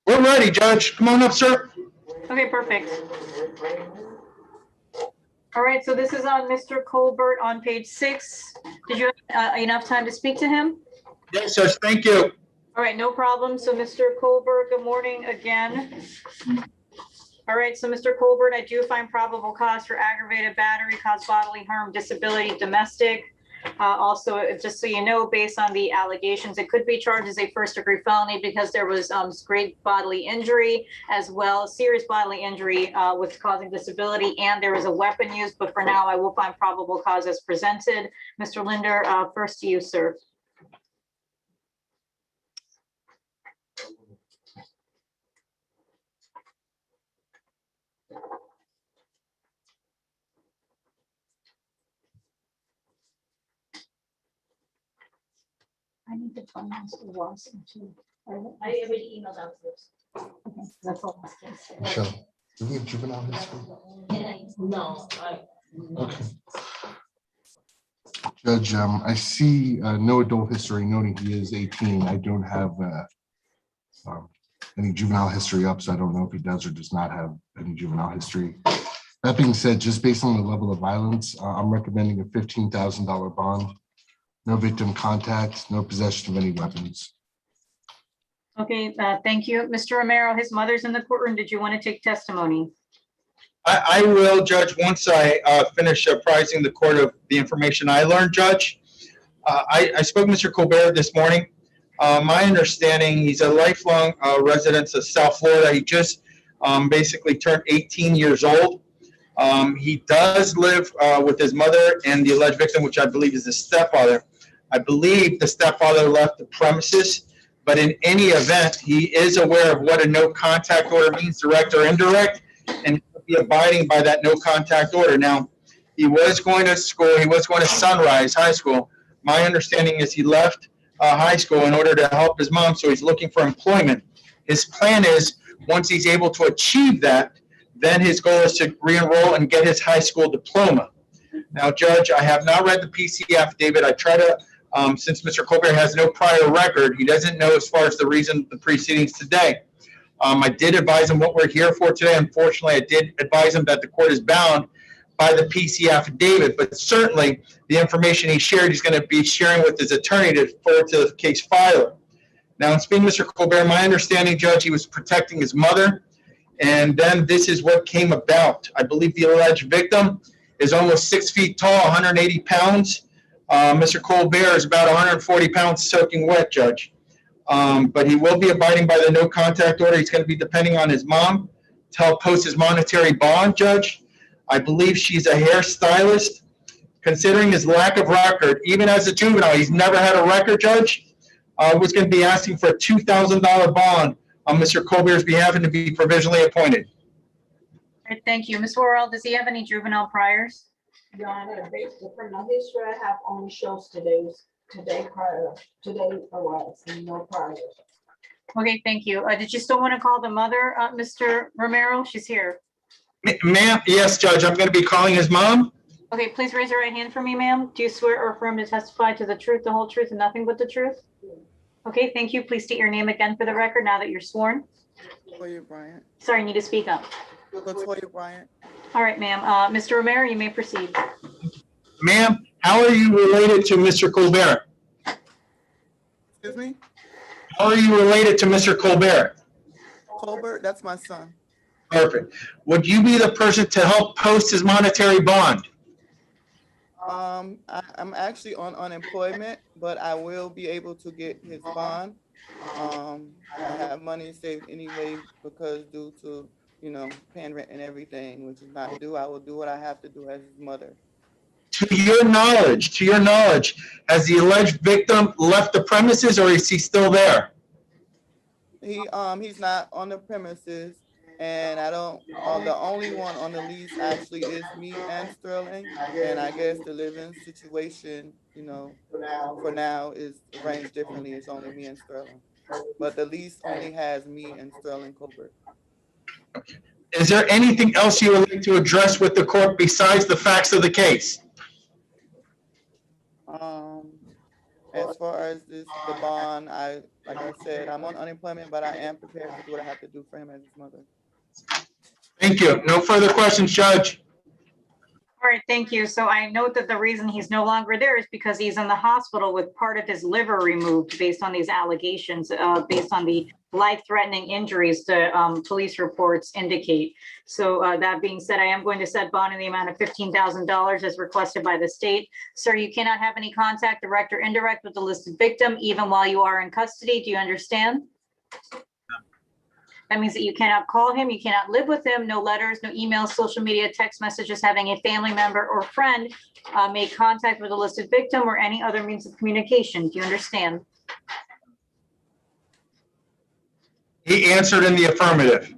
We're ready, Judge. Come on up, sir. Okay, perfect. All right, so this is on Mr. Colbert on page 6. Did you have enough time to speak to him? Yes, Judge, thank you. All right, no problem. So Mr. Colbert, good morning again. All right, so Mr. Colbert, I do find probable cause for aggravated battery, cause bodily harm, disability, domestic. Also, just so you know, based on the allegations, it could be charged as a first-degree felony because there was great bodily injury as well as serious bodily injury with causing disability, and there was a weapon used. But for now, I will find probable cause as presented. Mr. Linder, first to you, sir. I need to find Mr. Watson too. I already emailed out to this. Okay, that's all. Michelle, do we have juvenile history? No, Okay. Judge, I see no adult history noting he is 18. I don't have any juvenile history up, so I don't know if he does or does not have any juvenile history. That being said, just based on the level of violence, I'm recommending a $15,000 bond. No victim contact, no possession of any weapons. Okay, thank you. Mr. Romero, his mother's in the courtroom. Did you want to take testimony? I will, Judge, once I finish apprising the court of the information I learned, Judge. I spoke to Mr. Colbert this morning. My understanding, he's a lifelong resident of South Florida. He just basically turned 18 years old. He does live with his mother and the alleged victim, which I believe is his stepfather. I believe the stepfather left the premises, but in any event, he is aware of what a no contact order means, direct or indirect, and he'll be abiding by that no contact order. Now, he was going to school, he was going to Sunrise High School. My understanding is he left high school in order to help his mom, so he's looking for employment. His plan is, once he's able to achieve that, then his goal is to re-enroll and get his high school diploma. Now, Judge, I have not read the PC affidavit. I try to, since Mr. Colbert has no prior record, he doesn't know as far as the reason the proceedings today. I did advise him what we're here for today. Unfortunately, I did advise him that the court is bound by the PC affidavit, but certainly the information he shared, he's going to be sharing with his attorney to forward to the case filer. Now, in speaking Mr. Colbert, my understanding, Judge, he was protecting his mother, and then this is what came about. I believe the alleged victim is almost 6 feet tall, 180 pounds. Mr. Colbert is about 140 pounds soaking wet, Judge. But he will be abiding by the no contact order. He's going to be depending on his mom to help post his monetary bond, Judge. I believe she's a hairstylist. Considering his lack of record, even as a juvenile, he's never had a record, Judge. Was going to be asking for a $2,000 bond on Mr. Colbert's behalf and to be provisionally appointed. All right, thank you. Ms. Worrell, does he have any juvenile priors? Your Honor, based on criminal history, I have only shows today prior, today arrests and no prior. Okay, thank you. Did you still want to call the mother, Mr. Romero? She's here. Ma'am, yes, Judge, I'm going to be calling his mom. Okay, please raise your right hand for me, ma'am. Do you swear or affirm to testify to the truth, the whole truth, and nothing but the truth? Okay, thank you. Please state your name again for the record now that you're sworn. Latoya Bryant. Sorry, you need to speak up. Latoya Bryant. All right, ma'am. Mr. Romero, you may proceed. Ma'am, how are you related to Mr. Colbert? Excuse me? How are you related to Mr. Colbert? Colbert, that's my son. Perfect. Would you be the person to help post his monetary bond? I'm actually on unemployment, but I will be able to get his bond. I have money saved anyway because due to, paying rent and everything, which is not due, I will do what I have to do as his mother. To your knowledge, has the alleged victim left the premises or is he still there? He's not on the premises, and the only one on the lease actually is me and Sterling, and I guess the living situation, for now is arranged differently. It's only me and Sterling, but the lease only has me and Sterling Colbert. Is there anything else you would like to address with the court besides the facts of the case? As far as the bond, like I said, I'm on unemployment, but I am prepared to do what I have to do for him as his mother. Thank you. No further questions, Judge. All right, thank you. So I note that the reason he's no longer there is because he's in the hospital with part of his liver removed based on these allegations, based on the life-threatening injuries the police reports indicate. So that being said, I am going to set bond in the amount of $15,000 as requested by the state. Sir, you cannot have any contact, direct or indirect, with the listed victim, even while you are in custody. Do you understand? That means that you cannot call him, you cannot live with him, no letters, no emails, social media, text messages, having a family member or friend make contact with a listed victim or any other means of communication. Do you understand? He answered in the affirmative.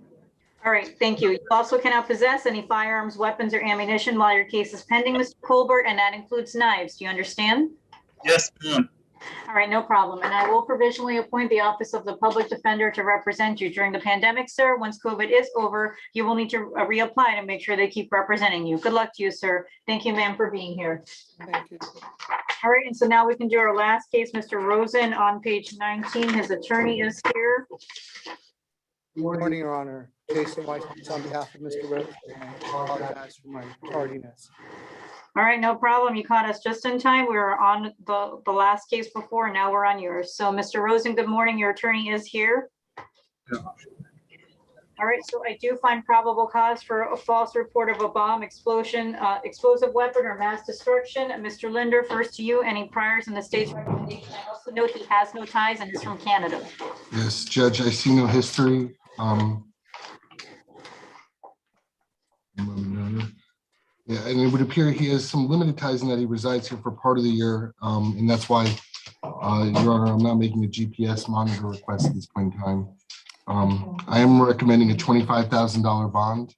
All right, thank you. You also cannot possess any firearms, weapons, or ammunition while your case is pending, Mr. Colbert, and that includes knives. Do you understand? Yes, ma'am. All right, no problem. And I will provisionally appoint the Office of the Public Defender to represent you during the pandemic, sir. Once COVID is over, you will need to reapply to make sure they keep representing you. Good luck to you, sir. Thank you, ma'am, for being here. Thank you. All right, and so now we can do our last case, Mr. Rosen on page 19. His attorney is here. Good morning, Your Honor. Jason Weiss on behalf of Mr. Rose. I apologize for my tardiness. All right, no problem. You caught us just in time. We were on the last case before, and now we're on yours. So, Mr. Rosen, good morning. Your attorney is here. All right, so I do find probable cause for a false report of a bomb, explosion, explosive weapon, or mass destruction. Mr. Linder, first to you. Any priors in the state's recommendation? I also note he has no ties and is from Canada. Yes, Judge, I see no history. Yeah, and it would appear he has some limited ties in that he resides here for part of the year. And that's why, Your Honor, I'm not making a GPS monitor request at this point in time. I am recommending a $25,000 bond.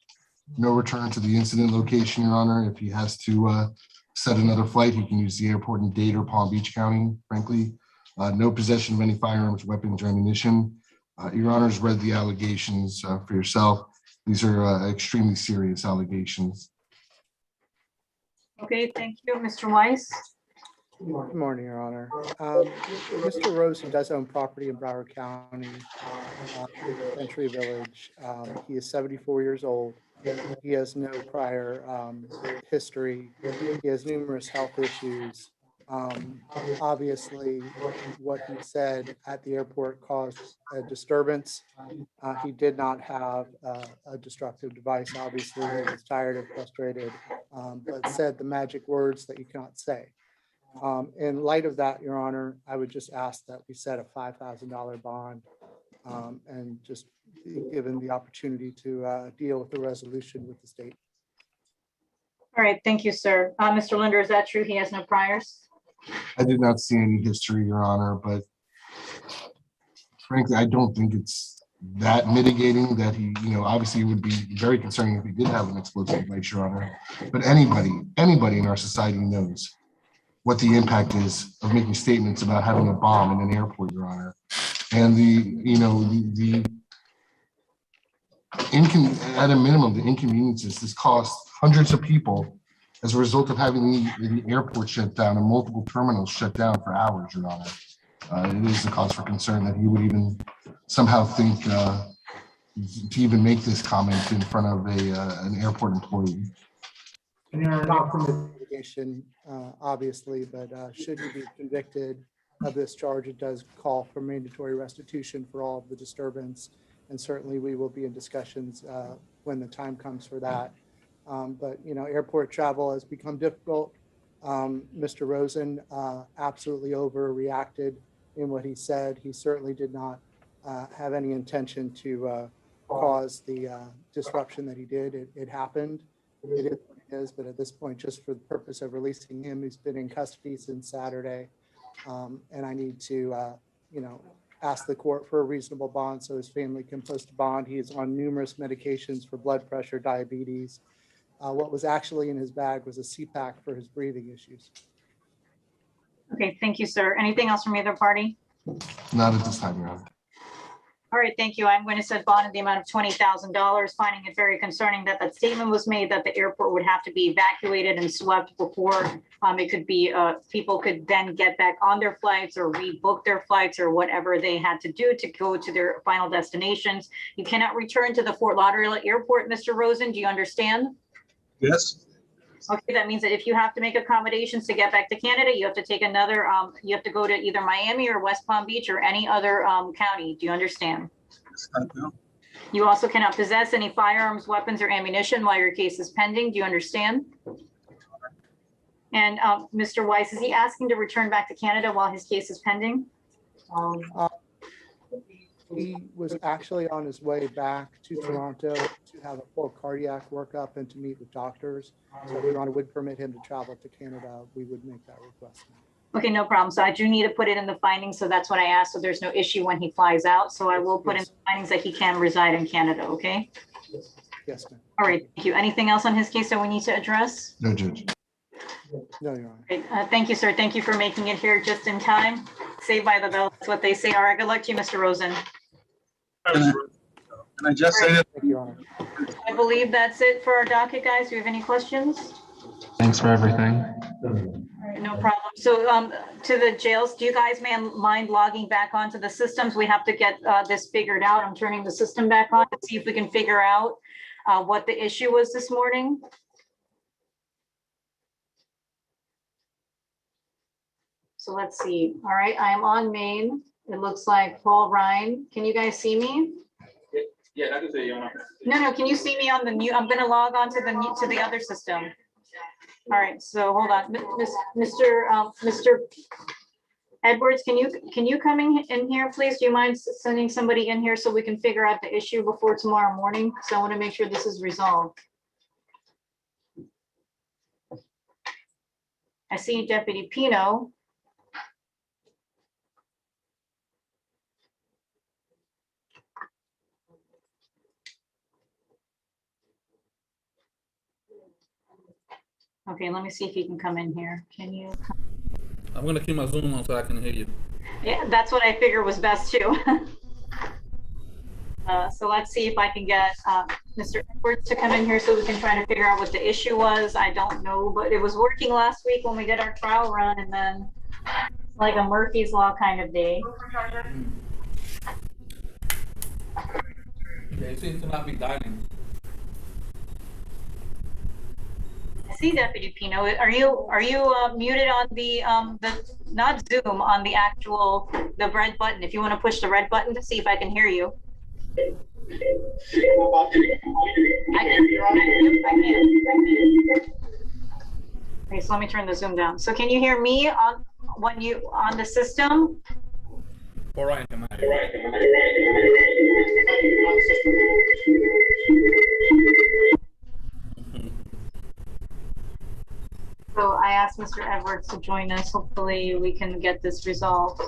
No return to the incident location, Your Honor. If he has to set another flight, he can use the airport in Dade or Palm Beach County, frankly. No possession of any firearms, weapons, or ammunition. Your Honor's read the allegations for yourself. These are extremely serious allegations. Okay, thank you. Mr. Weiss? Good morning, Your Honor. Mr. Rosen does own property in Broward County, Century Village. He is 74 years old. He has no prior history. He has numerous health issues. Obviously, what he said at the airport caused a disturbance. He did not have a destructive device. Obviously, he was tired and frustrated, but said the magic words that you cannot say. In light of that, Your Honor, I would just ask that we set a $5,000 bond and just be given the opportunity to deal with the resolution with the state. All right, thank you, sir. Mr. Linder, is that true? He has no priors? I did not see any history, Your Honor, but frankly, I don't think it's that mitigating that he, obviously it would be very concerning if he did have an explosive device, Your Honor. But anybody in our society knows what the impact is of making statements about having a bomb in an airport, Your Honor. And at a minimum, the inconveniences this costs hundreds of people as a result of having the airport shut down and multiple terminals shut down for hours, Your Honor. It is a cause for concern that he would even somehow think to even make this comment in front of an airport employee. Not from the litigation, obviously, but should you be convicted of this charge, it does call for mandatory restitution for all of the disturbance. And certainly we will be in discussions when the time comes for that. But, airport travel has become difficult. Mr. Rosen absolutely overreacted in what he said. He certainly did not have any intention to cause the disruption that he did. It happened. It is what it is, but at this point, just for the purpose of releasing him, he's been in custody since Saturday. And I need to, ask the court for a reasonable bond so his family can post a bond. He is on numerous medications for blood pressure, diabetes. What was actually in his bag was a CPAC for his breathing issues. Okay, thank you, sir. Anything else from either party? Not at this time, Your Honor. All right, thank you. I'm going to set bond in the amount of $20,000, finding it very concerning that that statement was made that the airport would have to be evacuated and swept before it could be, people could then get back on their flights or rebook their flights or whatever they had to do to go to their final destinations. You cannot return to the Fort Lauderdale Airport, Mr. Rosen. Do you understand? Yes, Okay, that means that if you have to make accommodations to get back to Canada, you have to take another, you have to go to either Miami or West Palm Beach or any other county. Do you understand? yes, I do. You also cannot possess any firearms, weapons, or ammunition while your case is pending. Do you understand? And Mr. Weiss, is he asking to return back to Canada while his case is pending? He was actually on his way back to Toronto to have a full cardiac workup and to meet with doctors. So if Your Honor would permit him to travel to Canada, we would make that request. Okay, no problem. So I do need to put it in the findings. So that's what I asked. So there's no issue when he flies out. So I will put in Yes. the findings that he can reside in Canada, okay? Yes, ma'am. All right, thank you. Anything else on his case that we need to address? No, Judge. No, Your Honor. Great. Thank you, sir. Thank you for making it here just in time. Saved by the bell. That's what they say. All right, good luck to you, Mr. Rosen. Can I just say that Thank you, Your Honor. I believe that's it for our docket, guys. Do you have any questions? Thanks for everything. All right, no problem. So to the jails, do you guys mind logging back onto the systems? We have to get this figured out. I'm turning the system back on to see if we can figure out what the issue was this morning. So let's see. All right, I am on main. It looks like Paul Ryan. Can you guys see me? Yeah, I can see you. No, can you see me on the mute? I'm gonna log on to the other system. All right, so hold on, Mr. Edwards, can you come in here, please? Do you mind sending somebody in here so we can figure out the issue before tomorrow morning? So I want to make sure this is resolved. I see Deputy Pino. Okay, let me see if he can come in here. Can you? I'm gonna keep my Zoom on so I can hear you. Yeah, that's what I figured was best too. So let's see if I can get Mr. Edwards to come in here so we can try to figure out what the issue was. I don't know, but it was working last week when we did our trial run, and then it's like a Murphy's Law kind of day. Yeah, it seems to not be dining. I see Deputy Pino. Are you muted on the not Zoom, on the actual the red button? If you want to push the red button to see if I can hear you. I can. Okay, so let me turn the Zoom down. So can you hear me on the system? All right, So I asked Mr. Edwards to join us. Hopefully we can get this resolved.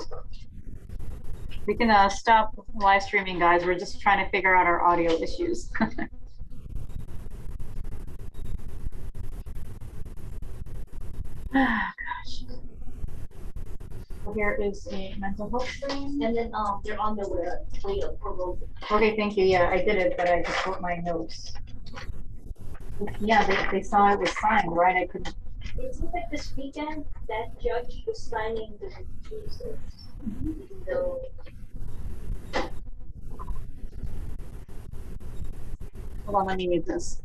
We can stop live streaming, guys. We're just trying to figure out our audio issues. Gosh. So here is a mental health stream. And then they're on their way up for both. Okay, thank you. Yeah, I did it, but I just wrote my notes. Yeah, they saw it was signed, right? I couldn't. It seems like this weekend that judge was signing the recusals. So Hold on, let me mute this.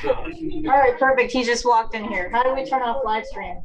All right, perfect. He just walked in here. How do we turn off live stream?